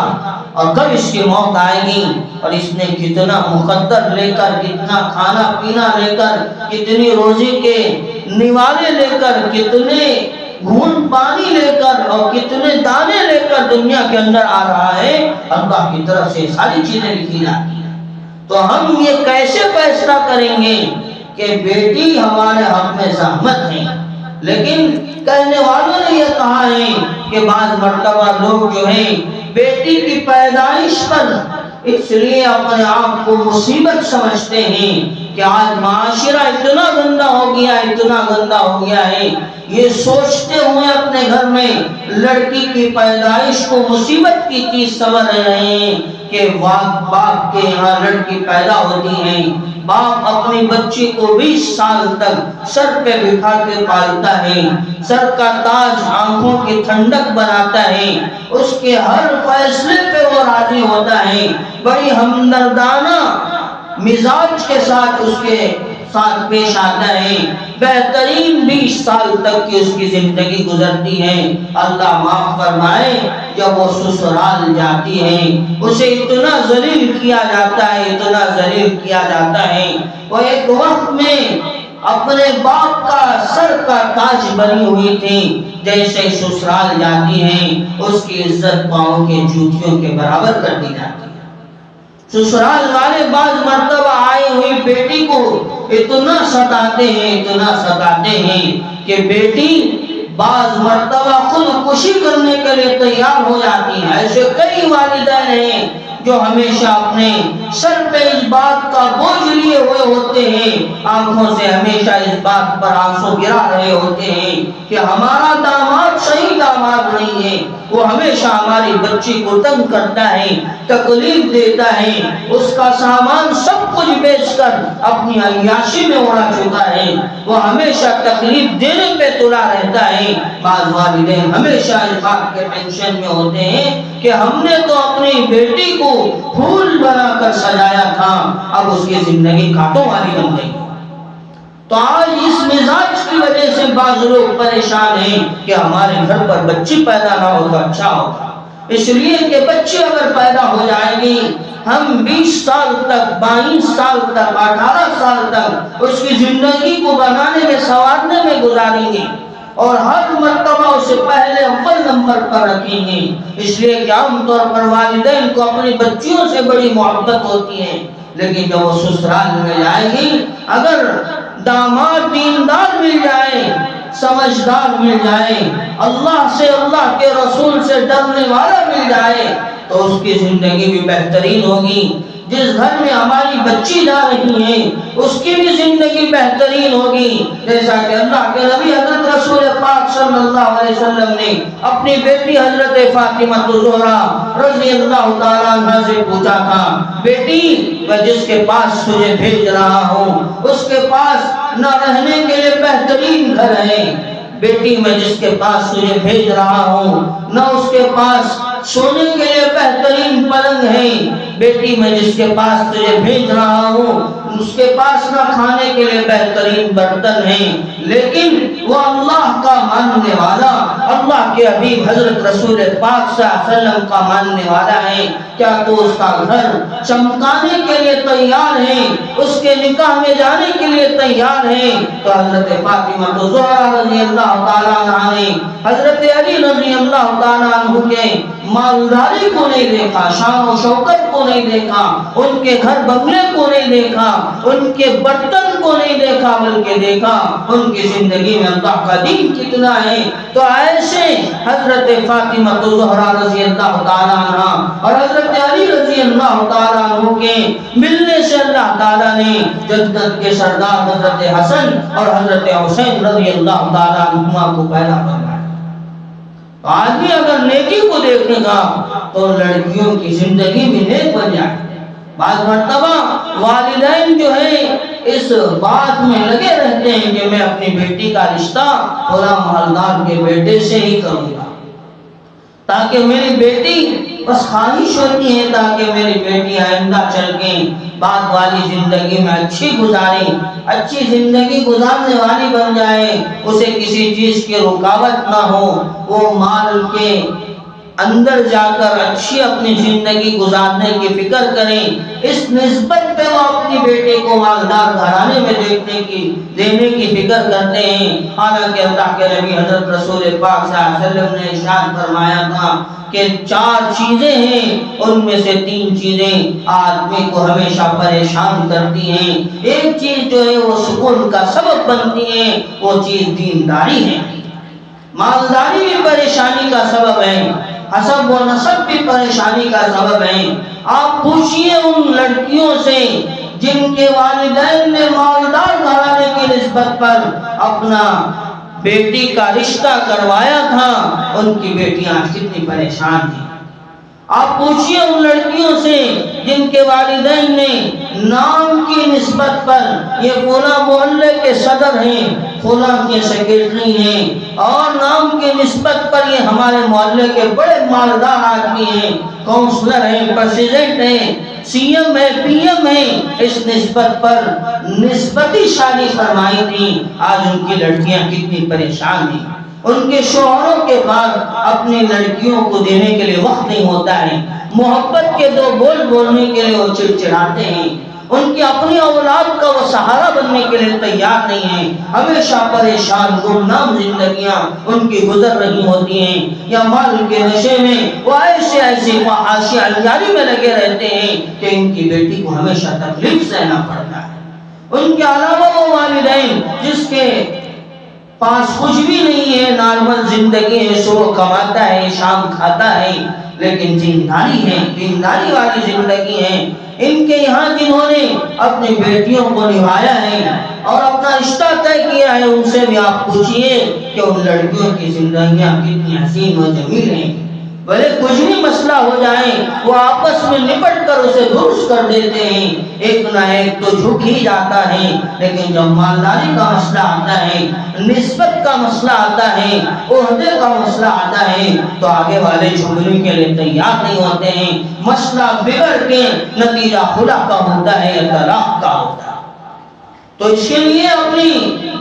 اور کب اس کی موت آئے گی، اور اس نے کتنا مقدر لے کر، کتنا کھانا پینا لے کر، کتنی روزی کے نوالے لے کر، کتنے گھون پانی لے کر اور کتنے دانے لے کر دنیا کے اندر آ رہا ہے، اللہ کی طرف سے ساری چیزیں لکھی جاتی ہیں۔ تو ہم یہ کیسے فیصلہ کریں گے کہ بیٹی ہمارے حق میں زحمت ہے؟ لیکن کہنے والوں نے یہ کہا ہے کہ بعض مرتبہ لوگ جو ہیں بیٹی کی پیدائش پر اس لیے اپنے آپ کو مصیبت سمجھتے ہیں کہ آج معاشرہ اتنا گندا ہو گیا، اتنا گندا ہو گیا ہے، یہ سوچتے ہوئے اپنے گھر میں لڑکی کی پیدائش کو مصیبت کی چیز سمجھ رہے ہیں کہ باپ کے یہاں لڑکی پیدا ہوتی ہے، باپ اپنی بچی کو 20 سال تک سر پہ بٹھا کے پالتا ہے، سر کا تاج آنکھوں کی ٹھنڈک بناتا ہے، اس کے ہر فیصلے پہ وہ راضی ہوتا ہے، بڑی ہمدردانہ مزاج کے ساتھ اس کے ساتھ پیش آتا ہے، بہترین 20 سال تک کی اس کی زندگی گزرتی ہے۔ اللہ معاف فرمائے جب وہ سسرال جاتی ہے اسے اتنا ذلیل کیا جاتا ہے، اتنا ذلیل کیا جاتا ہے، وہ ایک وقت میں اپنے باپ کا سر کا تاج بنی ہوئی تھی، جیسے سسرال جاتی ہے اس کی عزت پاؤں کے جوتیوں کے برابر کر دی جاتی ہے۔ سسرال والے بعض مرتبہ آئی ہوئی بیٹی کو اتنا ستاتے ہیں، اتنا ستاتے ہیں کہ بیٹی بعض مرتبہ خودکشی کرنے کے لیے تیار ہو جاتی ہے۔ ایسے کئی والدین ہیں جو ہمیشہ اپنے سر پہ اس بات کا بوجھ لیے ہوئے ہوتے ہیں، آنکھوں سے ہمیشہ اس بات پر آنسو گرا رہے ہوتے ہیں کہ ہمارا داماد صحیح داماد نہیں ہے، وہ ہمیشہ ہماری بچی کو تنگ کرتا ہے، تکلیف دیتا ہے، اس کا سامان سب کچھ بیچ کر اپنی عیاشی میں اڑا چکا ہے، وہ ہمیشہ تکلیف دینے پہ تلا رہتا ہے۔ بعض والدین ہمیشہ اس بات کے ٹینشن میں ہوتے ہیں کہ ہم نے تو اپنی بیٹی کو پھول بنا کر سجایا تھا، اب اس کی زندگی کانٹوں والی بن گئی۔ تو آج اس مزاج کی وجہ سے بعض لوگ پریشان ہیں کہ ہمارے گھر پر بچی پیدا نہ ہو تو اچھا ہوگا، اس لیے کہ بچی اگر پیدا ہو جائے گی ہم 20 سال تک، 22 سال تک، 18 سال تک اس کی زندگی کو بنانے میں، سنوارنے میں گزاریں گے اور ہر مرتبہ اسے پہلے اول نمبر پر رکھیں گے، اس لیے کہ عام طور پر والدین کو اپنی بچیوں سے بڑی محبت ہوتی ہے، لیکن جب وہ سسرال میں جائے گی اگر داماد دیندار مل جائے، سمجھدار مل جائے، اللہ سے، اللہ کے رسول سے ڈرنے والا مل جائے تو اس کی زندگی بھی بہترین ہوگی۔ جس گھر میں ہماری بچی جا رہی ہے اس کی بھی زندگی بہترین ہوگی، جیسا کہ اللہ کے نبی حضرت رسول پاک صلی اللہ علیہ وسلم نے اپنی بیٹی حضرت فاطمہ الزہرا رضی اللہ تعالیٰ عنہ سے پوچھا تھا، بیٹی میں جس کے پاس تجھے بھیج رہا ہوں اس کے پاس نہ رہنے کے لیے بہترین گھر ہے، بیٹی میں جس کے پاس تجھے بھیج رہا ہوں نہ اس کے پاس سونے کے لیے بہترین پلنگ ہے، بیٹی میں جس کے پاس تجھے بھیج رہا ہوں اس کے پاس نہ کھانے کے لیے بہترین برتن ہیں، لیکن وہ اللہ کا ماننے والا، اللہ کے حبیب حضرت رسول پاک صلی اللہ علیہ وسلم کا ماننے والا ہے، کیا تو اس کا گھر چمکانے کے لیے تیار ہے، اس کے نکاح میں جانے کے لیے تیار ہے؟ تو حضرت فاطمہ زہرا رضی اللہ تعالیٰ عنہ نے حضرت علی رضی اللہ تعالیٰ عنہ کے مالداری کو نہیں دیکھا، شان و شوکت کو نہیں دیکھا، ان کے گھر بنگلے کو نہیں دیکھا، ان کے برتن کو نہیں دیکھا، بلکہ دیکھا ان کی زندگی میں اللہ کا دین کتنا ہے۔ تو ایسے حضرت فاطمہ زہرا رضی اللہ تعالیٰ عنہ اور حضرت علی رضی اللہ تعالیٰ عنہ کے ملنے سے اللہ تعالیٰ نے جنت کے سردار حضرت حسن اور حضرت حسین رضی اللہ تعالیٰ عنہما کو پیدا فرمایا۔ آدمی اگر نیکی کو دیکھنے گا تو لڑکیوں کی زندگی بھی نیک بن جائے۔ بعض مرتبہ والدین جو ہیں اس بات میں لگے رہتے ہیں کہ میں اپنی بیٹی کا رشتہ فلاں محلدار کے بیٹے سے ہی کروں گا، تاکہ میری بیٹی، بس خواہش ہوتی ہے تاکہ میری بیٹی آئندہ چل کے بعد والی زندگی میں اچھی گزارے، اچھی زندگی گزارنے والی بن جائے، اسے کسی چیز کی رکاوٹ نہ ہو، وہ مال کے اندر جا کر اچھی اپنی زندگی گزارنے کی فکر کریں۔ اس نسبت پہ وہ اپنی بیٹے کو مالدار گھرانے میں دینے کی فکر کرتے ہیں، حالانکہ اللہ کے نبی حضرت رسول پاک صلی اللہ علیہ وسلم نے ارشاد فرمایا تھا کہ 4 چیزیں ہیں، ان میں سے 3 چیزیں آدمی کو ہمیشہ پریشان کرتی ہیں۔ ایک چیز جو ہے وہ سکون کا سبب بنتی ہے، وہ چیز دینداری ہے۔ مالداری بھی پریشانی کا سبب ہے، حسب و نسب بھی پریشانی کا سبب ہے۔ آپ پوچھئے ان لڑکیوں سے جن کے والدین نے مالدار گھرانے کی نسبت پر اپنا بیٹی کا رشتہ کروایا تھا، ان کی بیٹیاں کتنی پریشان تھیں۔ آپ پوچھئے ان لڑکیوں سے جن کے والدین نے نام کی نسبت پر یہ فلاں محلے کے صدر ہیں، فلاں کے سیکرٹری ہیں، اور نام کی نسبت پر یہ ہمارے محلے کے بڑے مالدار آدمی ہیں، کونسلر ہیں، پریزیڈنٹ ہیں، سی ایم ہے، پی ایم ہے، اس نسبت پر نسبتی شادی فرمائی تھی۔ آج ان کی لڑکیاں کتنی پریشان ہیں، ان کے شوہروں کے بعد اپنی لڑکیوں کو دینے کے لیے وقت نہیں ہوتا ہے، محبت کے 2 بول بولنے کے لیے وہ چڑچڑاتے ہیں، ان کی اپنی اولاد کا وہ سہارا بننے کے لیے تیار نہیں ہیں، ہمیشہ پریشان گمنام زندگیاں ان کی گزر رہی ہوتی ہیں، یا مال کے نشے میں وہ ایسی فحاشی انجاری میں لگے رہتے ہیں کہ ان کی بیٹی کو ہمیشہ تکلیف سہنا پڑتا ہے۔ ان کے علاوہ وہ والدین جس کے پاس کچھ بھی نہیں ہے، نارمل زندگی ہے، صبح کماتا ہے، شام کھاتا ہے، لیکن دینداری ہے، دینداری والی زندگی ہے۔ ان کے یہاں جنہوں نے اپنی بیٹیوں کو نبھایا ہے اور اپنا رشتہ طے کیا ہے، ان سے بھی آپ پوچھئے کہ ان لڑکیوں کی زندگیاں کتنی حسین و جمیل ہیں۔ بھلے کچھ بھی مسئلہ ہو جائے وہ آپس میں نپٹ کر اسے درست کر دیتے ہیں، ایک نہ ایک تو جھک ہی جاتا ہے، لیکن جب مالداری کا مسئلہ آتا ہے، نسبت کا مسئلہ آتا ہے، عہدے کا مسئلہ آتا ہے، تو آگے والے جھکنے کے لیے تیار نہیں ہوتے ہیں، مسئلہ بگڑ کے نتیجہ خلا کا ہوتا ہے یا طلاق کا ہوتا ہے۔ تو اس کے لیے اپنی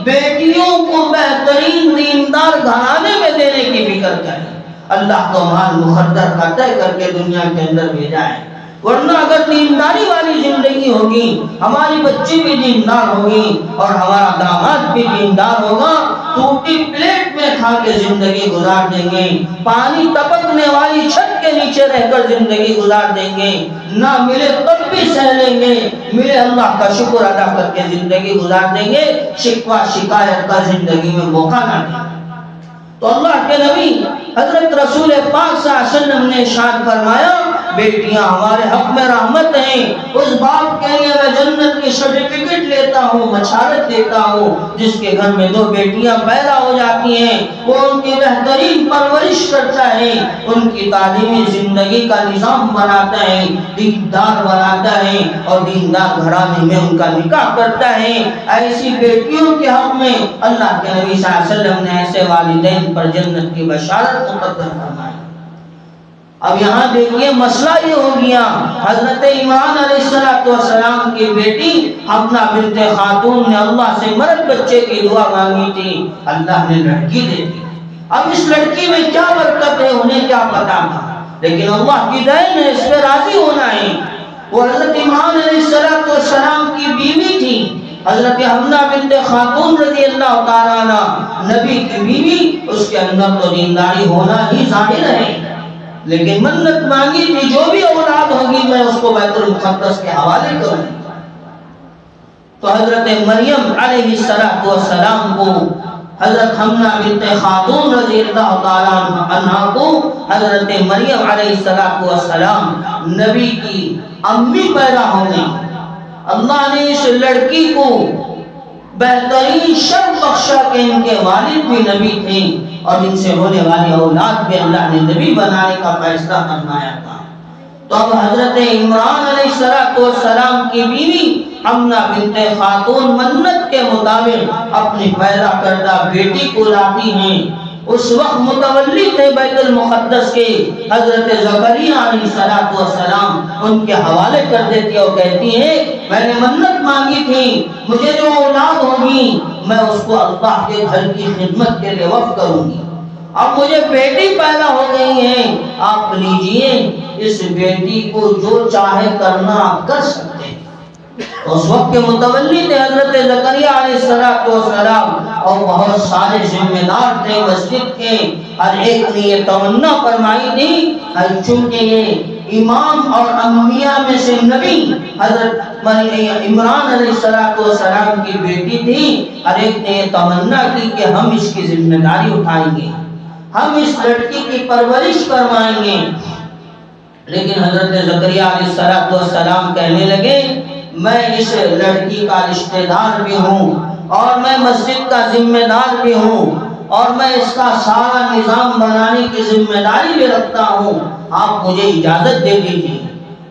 بیٹیوں کو بہترین دیندار گھرانے میں دینے کی فکر کریں۔ اللہ تو مال مقدر کا طے کر کے دنیا کے اندر بھیجا ہے، ورنہ اگر دینداری والی زندگی ہوگی، ہماری بچی بھی دیندار ہوگی اور ہمارا داماد بھی دیندار ہوگا، ٹوٹی پلیٹ میں کھا کے زندگی گزار دیں گے، پانی ٹپکنے والی چھت کے نیچے رہ کر زندگی گزار دیں گے، نہ ملے تب بھی سہ لیں گے، ملے اللہ کا شکر ادا کر کے زندگی گزار دیں گے، شکوہ شکایت کا زندگی میں موقع نہ دیں۔ تو اللہ کے نبی حضرت رسول پاک صلی اللہ علیہ وسلم نے ارشاد فرمایا، بیٹیاں ہمارے حق میں رحمت ہیں، اس باپ کے لیے میں جنت کی سرٹیفکیٹ لیتا ہوں، بشارت دیتا ہوں، جس کے گھر میں 2 بیٹیاں پیدا ہو جاتی ہیں، وہ ان کی بہترین پرورش کرتا ہے، ان کی تعلیمی زندگی کا نظام بناتا ہے، دیندار بناتا ہے اور دیندار گھرانے میں ان کا نکاح کرتا ہے۔ ایسی بیٹیوں کے حق میں اللہ کے نبی صلی اللہ علیہ وسلم نے ایسے والدین پر جنت کی بشارت مقدر فرمائی۔ اب یہاں دیکھیے مسئلہ یہ ہو گیا، حضرت عمران علیہ السلام کی بیٹی حمنہ بنت خاتون نے اللہ سے مرد بچے کی دعا مانگی تھی، اللہ نے لڑکی دے دی۔ اب اس لڑکی میں کیا برکت ہے انہیں کیا پتا تھا، لیکن اللہ کی دین ہے، اس پہ راضی ہونا ہے۔ وہ حضرت عمران علیہ السلام کی بیوی تھی، حضرت حمنہ بنت خاتون رضی اللہ تعالیٰ عنہ نبی کی بیوی، اس کے اندر تو دینداری ہونا ہی ظاہر ہے، لیکن منت مانگی تھی جو بھی اولاد ہوگی میں اس کو بیت المقدس کے حوالے کروں گی۔ تو حضرت مریم علیہ السلام کو، حضرت حمنہ بنت خاتون رضی اللہ تعالیٰ عنہ کو حضرت مریم علیہ السلام نبی کی امی پیدا ہو گئی۔ اللہ نے اس لڑکی کو بہترین شرف بخشا کہ ان کے والد بھی نبی تھے اور ان سے ہونے والی اولاد بھی اللہ نے نبی بنانے کا فیصلہ فرمایا تھا۔ تو اب حضرت عمران علیہ السلام کی بیوی حمنہ بنت خاتون منت کے مطابق اپنی پیدا کردہ بیٹی کو لاتی ہیں۔ اس وقت متولی تھے بیت المقدس کے حضرت زکریا علیہ السلام، ان کے حوالے کر دیتی اور کہتی ہیں میں نے منت مانگی تھی مجھے جو اولاد ہوگی میں اس کو اللہ کے گھر کی خدمت کے لیے وقف کروں گی۔ اب مجھے بیٹی پیدا ہو گئی ہے، آپ لیجئے اس بیٹی کو جو چاہے کرنا آپ کر سکتے ہیں۔ اس وقت کے متولی تھے حضرت زکریا علیہ السلام اور بہت سارے ذمہ دار تھے مسجد کے، ہر ایک نے یہ تمنا فرمائی تھی، چونکہ یہ امام اور انبیاء میں سے نبی حضرت عمران علیہ السلام کی بیٹی تھی، ہر ایک نے یہ تمنا کی کہ ہم اس کی ذمہ داری اٹھائیں گے، ہم اس لڑکی کی پرورش کروائیں گے۔ لیکن حضرت زکریا علیہ السلام کہنے لگے میں اس لڑکی کا رشتہ دار بھی ہوں اور میں مسجد کا ذمہ دار بھی ہوں اور میں اس کا سارا نظام بنانے کی ذمہ داری بھی رکھتا ہوں، آپ مجھے اجازت دے دیجیے۔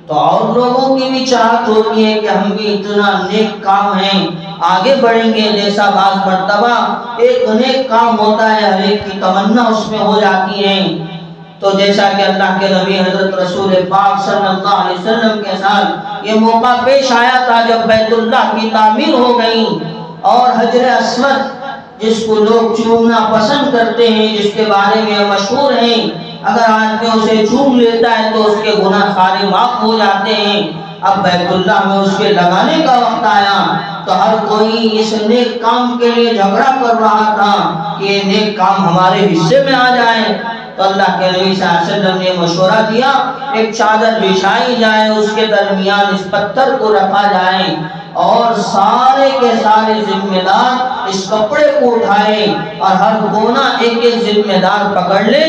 تو اور لوگوں کی بھی چاہت ہوتی ہے کہ ہم بھی اتنا نیک کام ہیں آگے بڑھیں گے، جیسا بعض مرتبہ ایک نیک کام ہوتا ہے ہر ایک کی تمنا اس میں ہو جاتی ہے۔ تو جیسا کہ اللہ کے نبی حضرت رسول پاک صلی اللہ علیہ وسلم کے ساتھ یہ موقع پیش آیا تھا جب بیت اللہ کی تعمیر ہو گئی اور حجر اسود جس کو لوگ چومنا پسند کرتے ہیں، جس کے بارے میں مشہور ہیں اگر آدمی اسے چوم لیتا ہے تو اس کے گناہ سارے معاف ہو جاتے ہیں، اب بیت اللہ میں اس کے لگانے کا وقت آیا تو ہر کوئی اس نیک کام کے لیے جھگڑا کر رہا تھا کہ یہ نیک کام ہمارے حصے میں آ جائے۔ تو اللہ کے نبی صلی اللہ علیہ وسلم نے مشورہ دیا ایک چادر بچھائی جائے، اس کے درمیان اس پتھر کو رکھا جائے اور سارے کے سارے ذمہ دار اس کپڑے کو اٹھائے اور ہر کونا ایک ایک ذمہ دار پکڑ لے،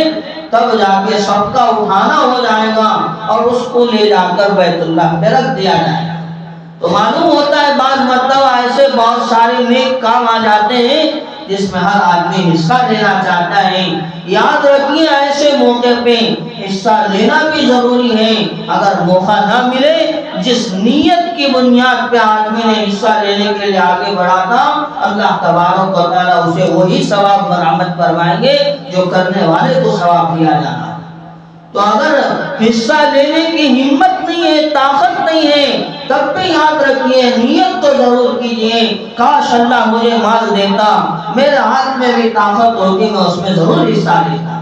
تب جا کے سب کا اٹھانا ہو جائے گا اور اس کو لے جا کر بیت اللہ پہ رکھ دیا جائے گا۔ تو معلوم ہوتا ہے بعض مرتبہ ایسے بہت سارے نیک کام آ جاتے ہیں جس میں ہر آدمی حصہ لینا چاہتا ہے۔ یاد رکھیے ایسے موقع پہ حصہ لینا بھی ضروری ہے، اگر موقع نہ ملے جس نیت کی بنیاد پہ آدمی نے حصہ لینے کے لیے آگے بڑھا تھا اللہ تبارک و تعالیٰ اسے وہی ثواب برآمد فرمائیں گے جو کرنے والے کو ثواب دیا جانا۔ تو اگر حصہ لینے کی ہمت نہیں ہے، طاقت نہیں ہے، تب بھی یاد رکھیے نیت تو ضرور کیجئے کاش اللہ مجھے مال دیتا، میرے ہاتھ میں بھی طاقت ہوتی میں اس میں ضرور حصہ لیتا۔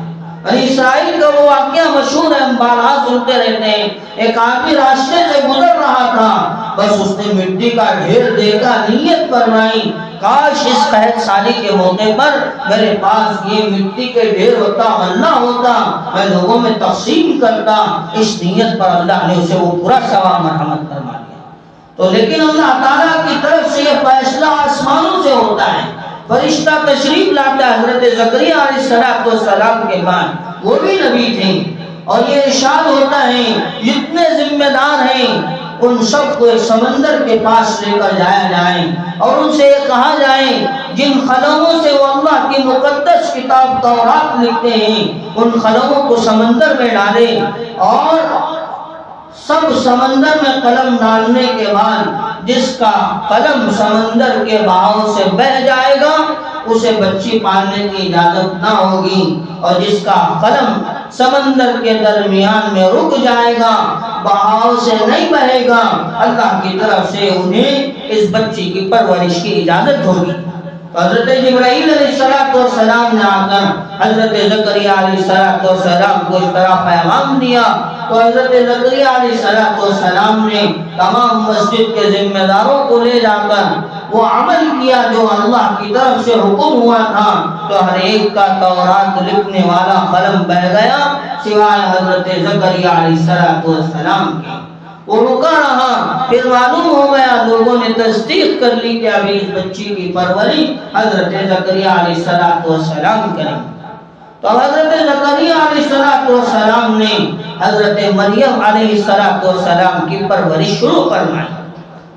بنی اسرائیل کا وہ واقعہ مشہور ہے، ہم بارہا سنتے رہتے ہیں۔ ایک آدمی راستے سے گزر رہا تھا، بس اس نے مٹی کا ڈھیر دیکھا، نیت فرمائی کاش اس قحط سالی کے موقع پر میرے پاس یہ مٹی کے ڈھیر ہوتا، غلہ ہوتا، میں لوگوں میں تقسیم کرتا۔ اس نیت پر اللہ نے اسے وہ پورا ثواب مرحمت فرما دیا۔ تو لیکن اللہ تعالیٰ کی طرف سے یہ فیصلہ آسمانوں سے ہوتا ہے، فرشتہ تشریف لاتا ہے حضرت زکریا علیہ السلام کے بعد، وہ بھی نبی تھے، اور یہ ارشاد ہوتا ہے جتنے ذمہ دار ہیں ان سب کو ایک سمندر کے پاس لے کر جایا جائے اور ان سے یہ کہا جائے جن قلموں سے وہ اللہ کی مقدس کتاب تورات لکھتے ہیں ان قلموں کو سمندر میں ڈالے، اور سب سمندر میں قلم ڈالنے کے بعد جس کا قلم سمندر کے بہاؤ سے بہ جائے گا اسے بچی پالنے کی اجازت نہ ہوگی، اور جس کا قلم سمندر کے درمیان میں رک جائے گا، بہاؤ سے نہیں بہے گا، اللہ کی طرف سے انہیں اس بچی کی پرورش کی اجازت ہوگی۔ حضرت جبرائیل علیہ السلام نے آ کر حضرت زکریا علیہ السلام کو اس طرح پیغام دیا تو حضرت زکریا علیہ السلام نے تمام مسجد کے ذمہ داروں کو لے جا کر وہ عمل کیا جو اللہ کی طرف سے حکم ہوا تھا، تو ہر ایک کا تورات لکھنے والا قلم بہ گیا سوائے حضرت زکریا علیہ السلام کے۔ وہ رکا رہا، پھر معلوم ہو گیا، لوگوں نے تصدیق کر لی کہ ابھی اس بچی کی پرورش حضرت زکریا علیہ السلام کریں۔ تو حضرت زکریا علیہ السلام نے حضرت مریم علیہ السلام کی پرورش شروع فرمائی۔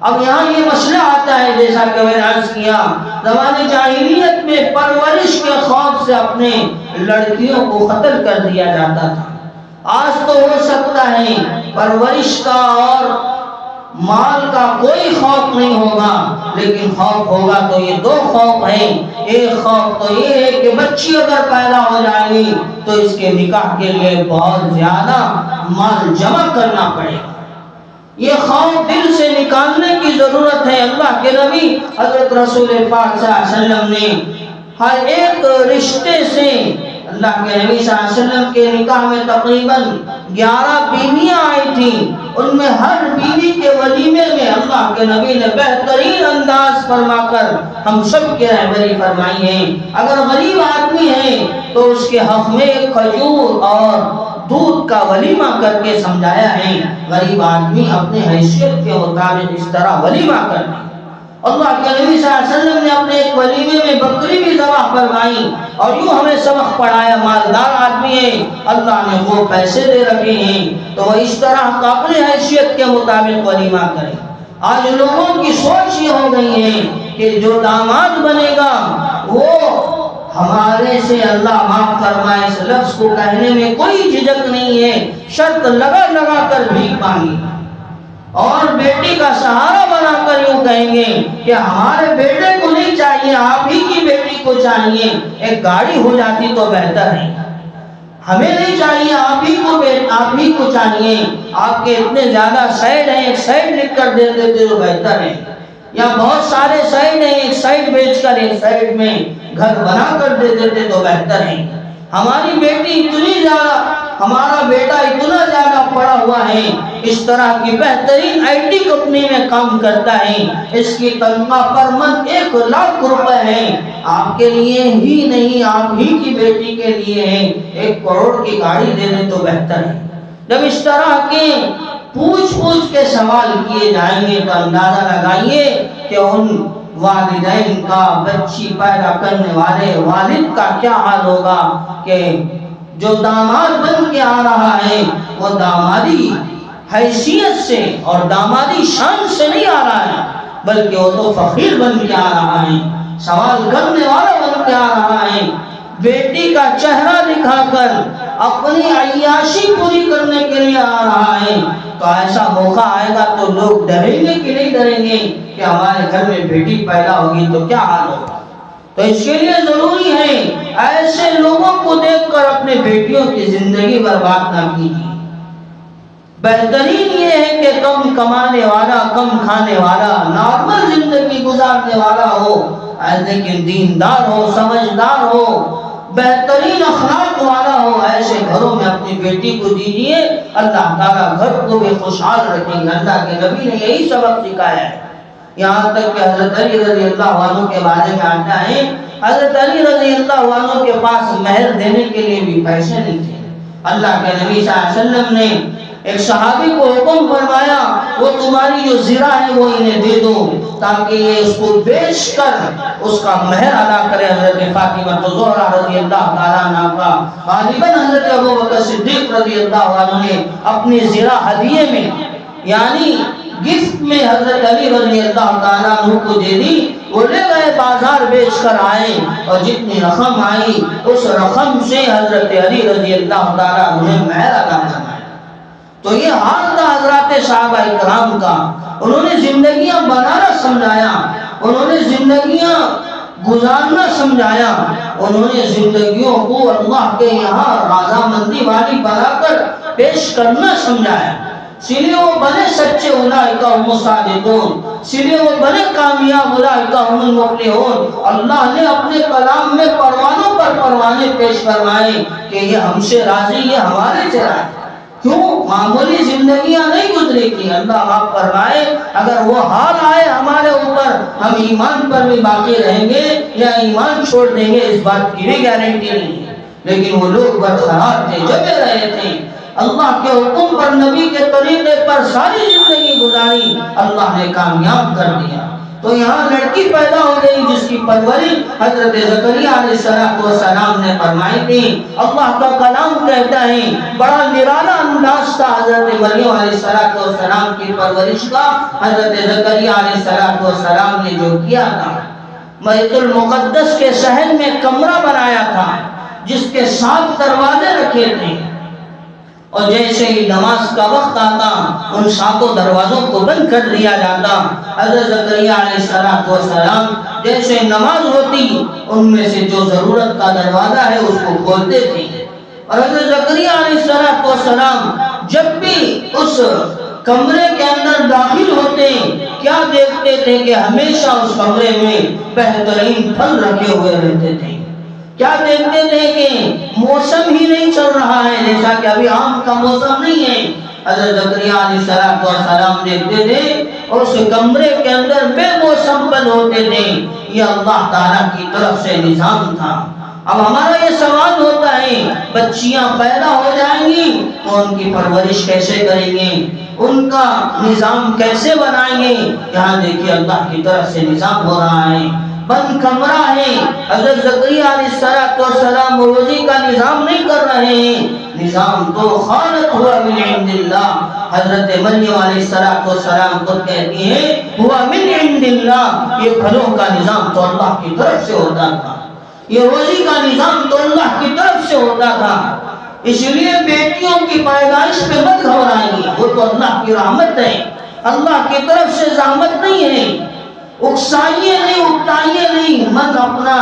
اب یہاں یہ مسئلہ آتا ہے، جیسا کہ میں نے عرض کیا، زمانے جاہلیت میں پرورش کے خوف سے اپنے لڑکیوں کو قتل کر دیا جاتا تھا۔ آج تو ہو سکتا ہے پرورش کا اور مال کا کوئی خوف نہیں ہوگا، لیکن خوف ہوگا تو یہ دو خوف ہیں۔ ایک خوف تو یہ ہے کہ بچی اگر پیدا ہو جائے گی تو اس کے نکاح کے لیے بہت زیادہ مال جمع کرنا پڑے گا، یہ خوف دل سے نکالنے کی ضرورت ہے۔ اللہ کے نبی حضرت رسول پاک صلی اللہ علیہ وسلم نے ہر ایک رشتے سے، اللہ کے نبی صلی اللہ علیہ وسلم کے نکاح میں تقریباً 11 بیویاں آئی تھیں، ان میں ہر بیوی کے ولیمے میں اللہ کے نبی نے بہترین انداز فرما کر ہم سب کے رہبری فرمائی ہے۔ اگر غریب آدمی ہے تو اس کے حق میں ایک کھجور اور دودھ کا ولیمہ کر کے سمجھایا ہے، غریب آدمی اپنے حیثیت کے مطابق اس طرح ولیمہ کرنا۔ اللہ کے نبی صلی اللہ علیہ وسلم نے اپنے ایک ولیمے میں بکری بھی ذبح فرمائی اور یوں ہمیں سبق پڑھایا، مالدار آدمی ہے، اللہ نے وہ پیسے دے رکھے ہیں تو وہ اس طرح اپنے حیثیت کے مطابق ولیمہ کرے۔ آج لوگوں کی سوچ یہ ہو گئی ہے کہ جو داماد بنے گا وہ ہمارے سے اللہ معاف فرمائے اس لفظ کو کہنے میں کوئی جھجک نہیں ہے، شرط لگا لگا کر بھیک مانگی اور بیٹی کا سہارا بنا کر یوں کہیں گے کہ ہمارے بیٹے کو نہیں چاہیے، آپ ہی کی بیٹی کو چاہیے، ایک گاڑی ہو جاتی تو بہتر ہے، ہمیں نہیں چاہیے، آپ ہی کو چاہیے، آپ کے اتنے زیادہ سائڈ ہیں، ایک سائڈ لکھ کر دے دیتے تو بہتر ہے، یا بہت سارے سائڈ ہیں، ایک سائڈ بیچ کر ایک سائڈ میں گھر بنا کر دے دیتے تو بہتر ہے، ہماری بیٹی اتنی زیادہ، ہمارا بیٹا اتنا زیادہ پڑھا ہوا ہے، اس طرح کی بہترین آئی ٹی کمپنی میں کام کرتا ہے، اس کی تنخواہ پر منتھ 1 لاکھ روپے ہے، آپ کے لیے ہی نہیں آپ ہی کی بیٹی کے لیے ہے، 1 کروڑ کی گاڑی دے دیں تو بہتر ہے۔ جب اس طرح کے پوچھ کے سوال کیے جائیں گے تو اندازہ لگائیے کہ ان والدین کا، بچی پیدا کرنے والے والد کا کیا حال ہوگا کہ جو داماد بن کے آ رہا ہے وہ دامادی حیثیت سے اور دامادی شان سے نہیں آ رہا ہے، بلکہ وہ تو فقیر بن کے آ رہا ہے، سوال کرنے والا بن کے آ رہا ہے، بیٹی کا چہرہ دکھا کر اپنی عیاشی پوری کرنے کے لیے آ رہا ہے۔ تو ایسا موقع آئے گا تو لوگ ڈریں گے کہ نہیں ڈریں گے کہ ہمارے گھر میں بیٹی پیدا ہوگی تو کیا حال ہوگا؟ تو اس کے لیے ضروری ہے ایسے لوگوں کو دیکھ کر اپنے بیٹیوں کی زندگی برباد نہ کیجیے۔ بہترین یہ ہے کہ کم کمانے والا، کم کھانے والا، نارمل زندگی گزارنے والا ہو، لیکن دیندار ہو، سمجھدار ہو، بہترین اخلاق والا ہو، ایسے گھروں میں اپنی بیٹی کو دیجیے، اللہ تعالیٰ گھر کو بھی خوشحال رکھیں گے۔ اللہ کے نبی نے یہی سبق سکھایا ہے، یہاں تک کہ حضرت علی رضی اللہ عنہ کے بارے میں آتا ہے، حضرت علی رضی اللہ عنہ کے پاس مہر دینے کے لیے بھی پیسے نہیں تھے، اللہ کے نبی صلی اللہ علیہ وسلم نے ایک صحابی کو حکم فرمایا وہ تمہاری جو زرہ ہے وہ انہیں دے دو تاکہ یہ اس کو بیچ کر اس کا مہر ادا کرے۔ حضرت فاطمہ الزہرا رضی اللہ تعالیٰ عنہ کا غالباً حضرت ابوبکر صدیق رضی اللہ عنہ نے اپنی زرہ ہدیے میں یعنی گفٹ میں حضرت علی رضی اللہ تعالیٰ عنہ کو دے دی، وہ لے گئے بازار بیچ کر آئے اور جتنی رقم آئی اس رقم سے حضرت علی رضی اللہ تعالیٰ عنہ نے مہر ادا کرنا۔ تو یہ حال تھا حضرات صحابہ اکرام کا، انہوں نے زندگیاں بنانا سمجھایا، انہوں نے زندگیاں گزارنا سمجھایا، انہوں نے زندگیوں کو اللہ کے یہاں رضامندی والی بنا کر پیش کرنا سمجھایا، اس لیے وہ بنے سچے اولئک هم الصادقون، اس لیے وہ بنے کامیاب اولئک هم المفلحون۔ اللہ نے اپنے کلام میں پروانوں پر پروانے پیش فرمائے کہ یہ ہم سے راضی، یہ ہمارے سے راضی۔ کیوں؟ معمولی زندگیاں نہیں گزرے گی۔ اللہ آپ فرمائے اگر وہ حال آئے ہمارے اوپر، ہم ایمان پر بھی باقی رہیں گے یا ایمان چھوڑ دیں گے، اس بات کی بھی گارنٹی نہیں ہے۔ لیکن وہ لوگ برقرار تھے، جمے رہے تھے، اللہ کے حکم پر، نبی کے طریقے پر ساری زندگی گزاری، اللہ نے کامیاب کر دیا۔ تو یہاں لڑکی پیدا ہو گئی جس کی پرورش حضرت زکریا علیہ السلام نے فرمائی تھی۔ اللہ کا کلام کہتا ہے بڑا نرالا انداز تھا حضرت مریم علیہ السلام کی پرورش کا، حضرت زکریا علیہ السلام نے جو کیا تھا، بیت المقدس کے صحن میں کمرہ بنایا تھا جس کے 7 دروازے رکھے تھے، اور جیسے ہی نماز کا وقت آتا ان 7 دروازوں کو بند کر دیا جاتا۔ حضرت زکریا علیہ السلام جیسے نماز ہوتی ان میں سے جو ضرورت کا دروازہ ہے اس کو کھولتے تھے، اور حضرت زکریا علیہ السلام جب بھی اس کمرے کے اندر داخل ہوتے کیا دیکھتے تھے کہ ہمیشہ اس کمرے میں بہترین پھل رکھے ہوئے رہتے تھے۔ کیا دیکھتے تھے کہ موسم ہی نہیں چل رہا ہے، جیسا کہ ابھی آم کا موسم نہیں ہے، حضرت زکریا علیہ السلام دیکھتے تھے اور اس کمرے کے اندر بے موسم پھل ہوتے تھے۔ یہ اللہ تعالیٰ کی طرف سے نظام تھا۔ اب ہمارا یہ سوال ہوتا ہے بچیاں پیدا ہو جائیں گی تو ان کی پرورش کیسے کریں گے، ان کا نظام کیسے بنائیں گے؟ یہاں دیکھیے اللہ کی طرف سے نظام ہو رہا ہے، بند کمرہ ہے۔ حضرت زکریا علیہ السلام روزی کا نظام نہیں کر رہے ہیں، نظام تو خالق ہوا من عند اللہ۔ حضرت مریم علیہ السلام کو کہتی ہیں ہوا من عند اللہ، یہ پھلوں کا نظام تو اللہ کی طرف سے ہوتا تھا، یہ روزی کا نظام تو اللہ کی طرف سے ہوتا تھا۔ اس لیے بیٹیوں کی پیدائش پہ مت گھبرائیے، وہ تو اللہ کی رحمت ہے، اللہ کی طرف سے زحمت نہیں ہے۔ اکسائیے نہیں، اکتائیے نہیں، من اپنا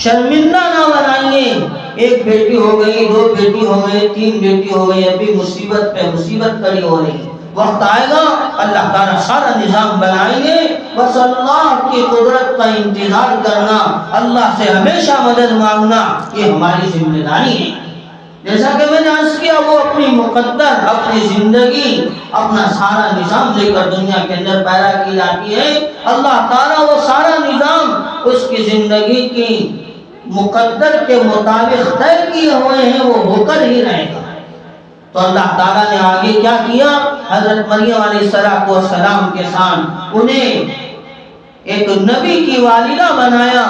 شرمندہ نہ بنائیے۔ ایک بیٹی ہو گئی، 2 بیٹی ہو گئی، 3 بیٹی ہو گئی، ابھی مصیبت پہ مصیبت کھڑی ہو رہی ہے۔ وقت آئے گا اللہ تعالیٰ سارا نظام بنائیں گے، بس اللہ کی قدرت کا انتظار کرنا، اللہ سے ہمیشہ مدد مانگنا، یہ ہماری ذمہ داری ہے۔ جیسا کہ میں نے عرض کیا وہ اپنی مقدر، اپنی زندگی، اپنا سارا نظام لے کر دنیا کے اندر پیدا کی جاتی ہے۔ اللہ تعالیٰ وہ سارا نظام اس کی زندگی کی مقدر کے مطابق طے کیے ہوئے ہیں، وہ ہو کر ہی رہے گا۔ تو اللہ تعالیٰ نے آگے کیا کیا؟ حضرت مریم علیہ السلام کے ساتھ انہیں ایک نبی کی والدہ بنایا۔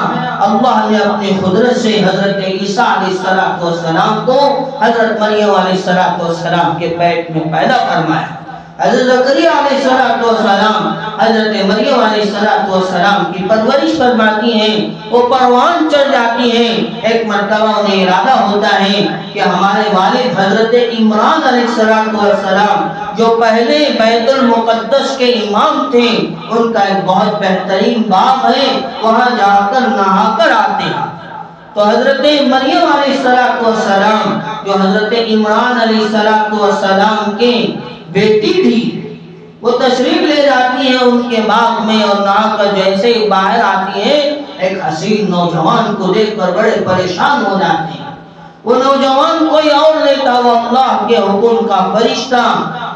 اللہ نے اپنی قدرت سے حضرت عیسیٰ علیہ السلام کو حضرت مریم علیہ السلام کے پیٹ میں پیدا فرمایا۔ حضرت زکریا علیہ السلام حضرت مریم علیہ السلام کی پرورش فرماتی ہیں، وہ پروان چڑھ جاتی ہیں۔ ایک مرتبہ انہیں ارادہ ہوتا ہے کہ ہمارے والد حضرت عمران علیہ السلام جو پہلے بیت المقدس کے امام تھے، ان کا ایک بہت بہترین باغ ہے، وہاں جا کر نہا کر آتے ہیں۔ تو حضرت مریم علیہ السلام جو حضرت عمران علیہ السلام کے بیٹی تھی، وہ تشریف لے جاتی ہیں ان کے باغ میں، اور نہا کر جیسے ہی باہر آتی ہیں ایک حسین نوجوان کو دیکھ کر بڑے پریشان ہو جاتے ہیں۔ وہ نوجوان کوئی اور نہیں تھا، وہ اللہ کے حکم کا فرشتہ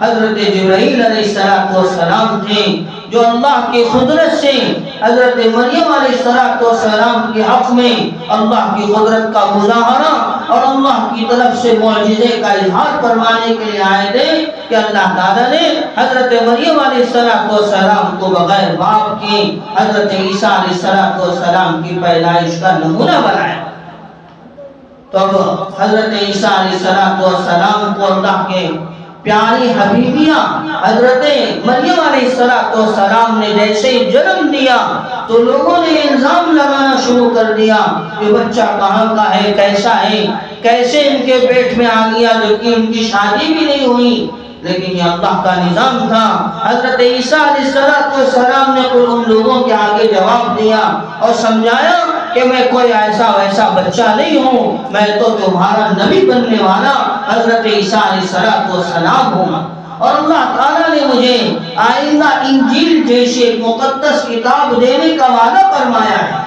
حضرت جبرائیل علیہ السلام تھے، جو اللہ کی قدرت سے حضرت مریم علیہ السلام کے حق میں اللہ کی قدرت کا مظاہرہ اور اللہ کی طرف سے معجزے کا اظہار فرمانے کے لیے آئے تھے کہ اللہ تعالیٰ نے حضرت مریم علیہ السلام کو بغیر باپ کے حضرت عیسیٰ علیہ السلام کی پیدائش کا نمونہ بنایا۔ تو اب حضرت عیسیٰ علیہ السلام کو اللہ کے پیاری حبیبیاں حضرت مریم علیہ السلام نے جیسے جنم دیا تو لوگوں نے الزام لگانا شروع کر دیا کہ بچہ کہاں کا ہے، کیسا ہے، کیسے ان کے پیٹ میں آ گیا، جبکہ ان کی شادی بھی نہیں ہوئی۔ لیکن یہ اللہ کا نظام تھا۔ حضرت عیسیٰ علیہ السلام نے ان لوگوں کے آگے جواب دیا اور سمجھایا کہ میں کوئی ایسا ویسا بچہ نہیں ہوں، میں تو تمہارا نبی بننے والا حضرت عیسیٰ علیہ السلام ہوں، اور اللہ تعالیٰ نے مجھے آئندہ انجیل جیسی ایک مقدس کتاب دینے کا وعدہ فرمایا ہے۔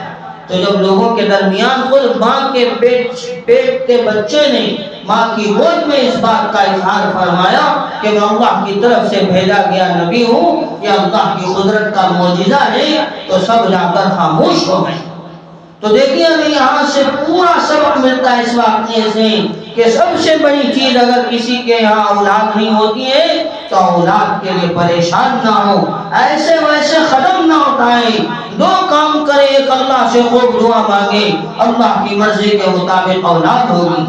تو جب لوگوں کے درمیان خود ماں کے پیٹ کے بچے نے ماں کی گود میں اس بات کا اظہار فرمایا کہ میں اللہ کی طرف سے بھیجا گیا نبی ہوں، یہ اللہ کی قدرت کا معجزہ ہے، تو سب جا کر خاموش ہو گئے۔ تو دیکھیے ہمیں یہاں سے پورا سبق ملتا ہے اس واقعے سے کہ سب سے بڑی چیز اگر کسی کے یہاں اولاد نہیں ہوتی ہے تو اولاد کے لیے پریشان نہ ہو، ایسے ویسے قدم نہ اٹھائیں، دو کام کرے، ایک اللہ سے خوب دعا مانگے، اللہ کی مرضی کے مطابق اولاد ہوگی۔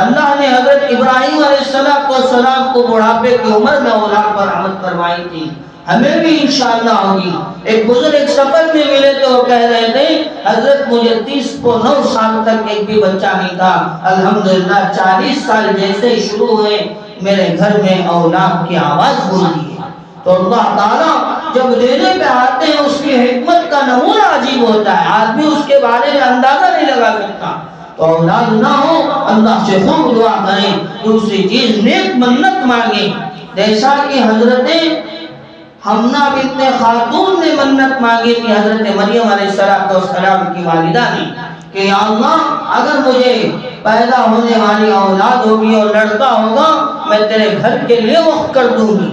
اللہ نے حضرت ابراہیم علیہ السلام کو بڑھاپے کی عمر میں اولاد پر رحمت فرمائی تھی، ہمیں بھی انشاءاللہ ہوگی۔ ایک بزرگ ایک سفر میں ملے تو وہ کہہ رہے تھے حضرت مجھے 39 سال تک ایک بھی بچہ نہیں تھا، الحمدللہ 40 سال جیسے ہی شروع ہوئے میرے گھر میں اولاد کی آواز گونجی ہے۔ تو اللہ تعالیٰ جب دینے پہ آتے ہیں اس کی حکمت کا نمونہ عجیب ہوتا ہے، آدمی اس کے بارے میں اندازہ نہیں لگا سکتا۔ تو اولاد نہ ہو اللہ سے خوب دعا کریں۔ دوسری چیز نیک منت مانگیں، جیسا کہ حضرت حمنہ بنت خاتون نے منت مانگی تھی حضرت مریم علیہ السلام کی والدہ نے کہ یا اللہ اگر مجھے پیدا ہونے والی اولاد ہوگی اور لڑکا ہوگا میں تیرے گھر کے لیے وقف کر دوں گی۔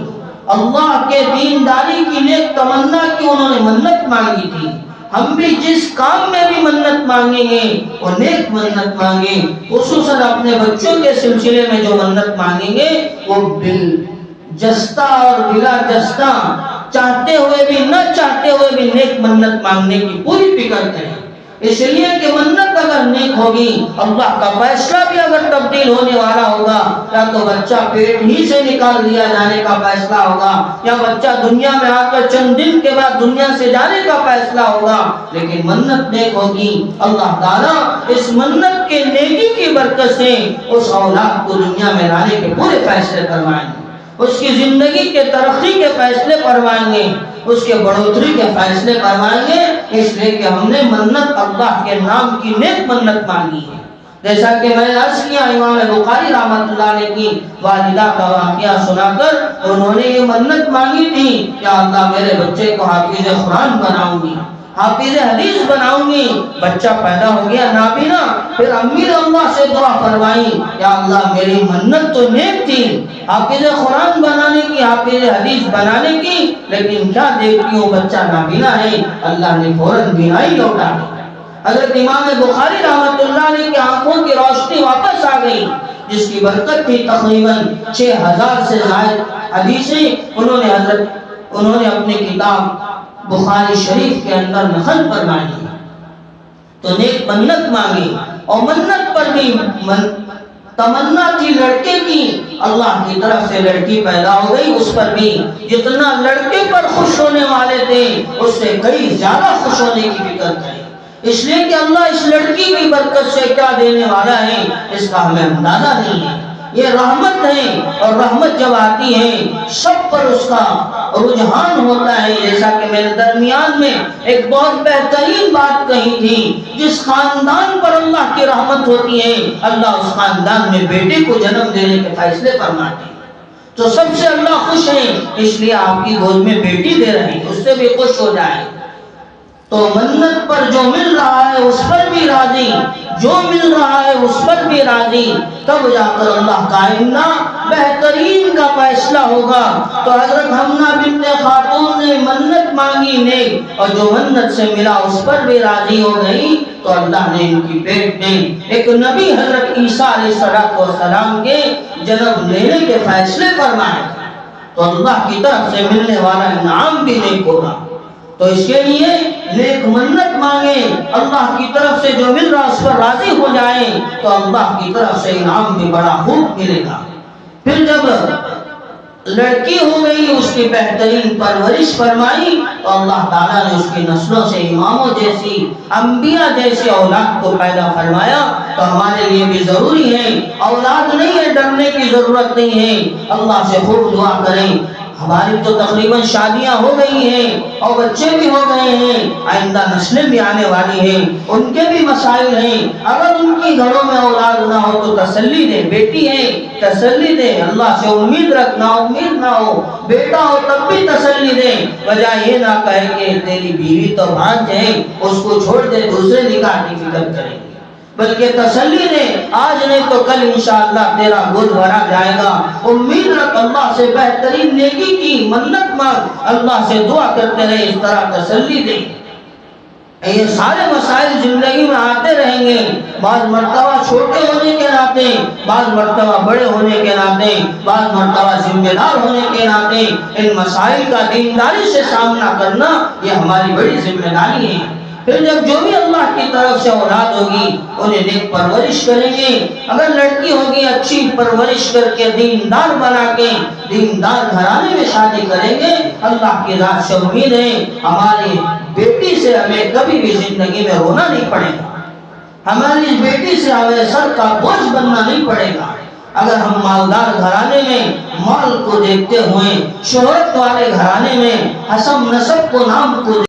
اللہ کے دینداری کی نیک تمنا کی انہوں نے منت مانگی تھی۔ ہم بھی جس کام میں بھی منت مانگیں گے وہ نیک منت مانگیں، خصوصاً اپنے بچوں کے سلسلے میں جو منت مانگیں گے وہ جستہ اور بلا جستہ، چاہتے ہوئے بھی نہ چاہتے ہوئے بھی نیک منت مانگنے کی پوری فکر کریں، اس لیے کہ منت اگر نیک ہوگی اللہ کا فیصلہ بھی اگر تبدیل ہونے والا ہوگا، یا تو بچہ پیٹ ہی سے نکال دیا جانے کا فیصلہ ہوگا یا بچہ دنیا میں آ کر چند دن کے بعد دنیا سے جانے کا فیصلہ ہوگا، لیکن منت نیک ہوگی اللہ تعالیٰ اس منت کے نیکی کی برکت سے اس اولاد کو دنیا میں لانے کے پورے فیصلے کروائیں گے، اس کی زندگی کے ترقی کے فیصلے کروائیں گے، اس کے بڑھوتری کے فیصلے کروائیں گے، اس لیے کہ ہم نے منت اللہ کے نام کی نیک منت مانگی ہے۔ جیسا کہ میں نے عرض کیا امام بخاری رحمۃ اللہ علیہ کی والدہ کا واقعہ سنا کر انہوں نے یہ منت مانگی تھی کہ اللہ میرے بچے کو حافظ قرآن بناؤں گی، حافظ حدیث بناؤں گی۔ بچہ پیدا ہو گیا نابینا، پھر امی نے اللہ سے دعا فرمائی یا اللہ میری منت تو نیک تھی حافظ قرآن بنانے کی، حافظ حدیث بنانے کی، لیکن کیا دیکھتی ہوں بچہ نابینا ہے، اللہ نے فوراً بینائی لوٹا دی۔ حضرت امام بخاری رحمۃ اللہ علیہ کی آنکھوں کی روشنی واپس آ گئی، جس کی برکت تھی تقریباً 6000 سے زائد حدیثیں انہوں نے اپنی کتاب بخاری شریف کے اندر نقل فرمائی۔ تو نیک منت مانگی، اور منت پر بھی تمنا تھی لڑکے کی، اللہ کی طرف سے لڑکی پیدا ہو گئی، اس پر بھی جتنا لڑکے پر خوش ہونے والے تھے اس سے کئی زیادہ خوش ہونے کی فکر تھی، اس لیے کہ اللہ اس لڑکی کی برکت سے کیا دینے والا ہے اس کا ہمیں اندازہ نہیں ہے۔ یہ رحمت ہے، اور رحمت جب آتی ہے سب پر اس کا رجحان ہوتا ہے۔ جیسا کہ میرے درمیان میں ایک بہت بہترین بات کہی تھی، جس خاندان پر اللہ کی رحمت ہوتی ہے اللہ اس خاندان میں بیٹے کو جنم دینے کے فیصلے فرماتے ہیں، تو سب سے اللہ خوش ہے، اس لیے آپ کی گود میں بیٹی دے رہے ہیں، اس سے بھی خوش ہو جائے۔ تو منت پر جو مل رہا ہے اس پر بھی راضی، جو مل رہا ہے اس پر بھی راضی، تب جا کر اللہ کا آئندہ بہترین کا فیصلہ ہوگا۔ تو حضرت حمنہ بنت خاتون نے منت مانگی نیک، اور جو منت سے ملا اس پر بھی راضی ہو گئی، تو اللہ نے ان کی پیٹ میں ایک نبی حضرت عیسیٰ علیہ السلام کے جنم لینے کے فیصلے فرمائے، تو اللہ کی طرف سے ملنے والا انعام بھی نیک ہوگا۔ تو اس کے لیے نیک منت مانگیں، اللہ کی طرف سے جو مل رہا اس پر راضی ہو جائیں، تو اللہ کی طرف سے انعام بھی بڑا خوب ملے گا۔ پھر جب لڑکی ہو گئی اس کی بہترین پرورش فرمائی، تو اللہ تعالیٰ نے اس کی نسلوں سے اماموں جیسی، انبیاء جیسی اولاد کو پیدا فرمایا۔ تو ہمارے لیے بھی ضروری ہے. اولاد نہیں ہے, ڈرنے کی ضرورت نہیں ہے, اللہ سے خوب دعا کریں. ہماری تو تقریباً شادیاں ہو گئی ہیں اور بچے بھی ہو گئے ہیں, آئندہ نسلیں بھی آنے والی ہیں, ان کے بھی مسائل ہیں. اگر ان کی گھروں میں اولاد نہ ہو تو تسلی دے, بیٹی ہے تسلی دے, اللہ سے امید رکھنا, امید نہ ہو, بیٹا ہو تب بھی تسلی دے. وجہ یہ نہ کہے کہ تیری بیوی تو بھانج ہے, اس کو چھوڑ دے, دوسرے نکاح کی فکر کریں گے, بلکہ تسلی دے, آج نہیں تو کل انشاءاللہ تیرا گود بھرا جائے گا. امید رکھ, اللہ سے بہترین نیکی کی منت مانگ, اللہ سے دعا کرتے رہے, اس طرح تسلی دے. یہ سارے مسائل زندگی میں آتے رہیں گے, بعض مرتبہ چھوٹے ہونے کے ناطے, بعض مرتبہ بڑے ہونے کے ناطے, بعض مرتبہ ذمہ دار ہونے کے ناطے. ان مسائل کا دینداری سے سامنا کرنا یہ ہماری بڑی ذمہ داری ہے. پھر جب جو بھی اللہ کی طرف سے اولاد ہوگی انہیں نیک پرورش کریں گے. اگر لڑکی ہوگی اچھی پرورش کر کے دیندار بنا کے دیندار گھرانے میں شادی کریں گے. اللہ کی ذات سے امید ہے ہماری بیٹی سے ہمیں کبھی بھی زندگی میں رونا نہیں پڑے گا, ہماری بیٹی سے ہمیں سر کا بوجھ بننا نہیں پڑے گا. اگر ہم مالدار گھرانے میں مال کو دیکھتے ہوئے, شہرت والے گھرانے میں حسب نسب کو, نام کو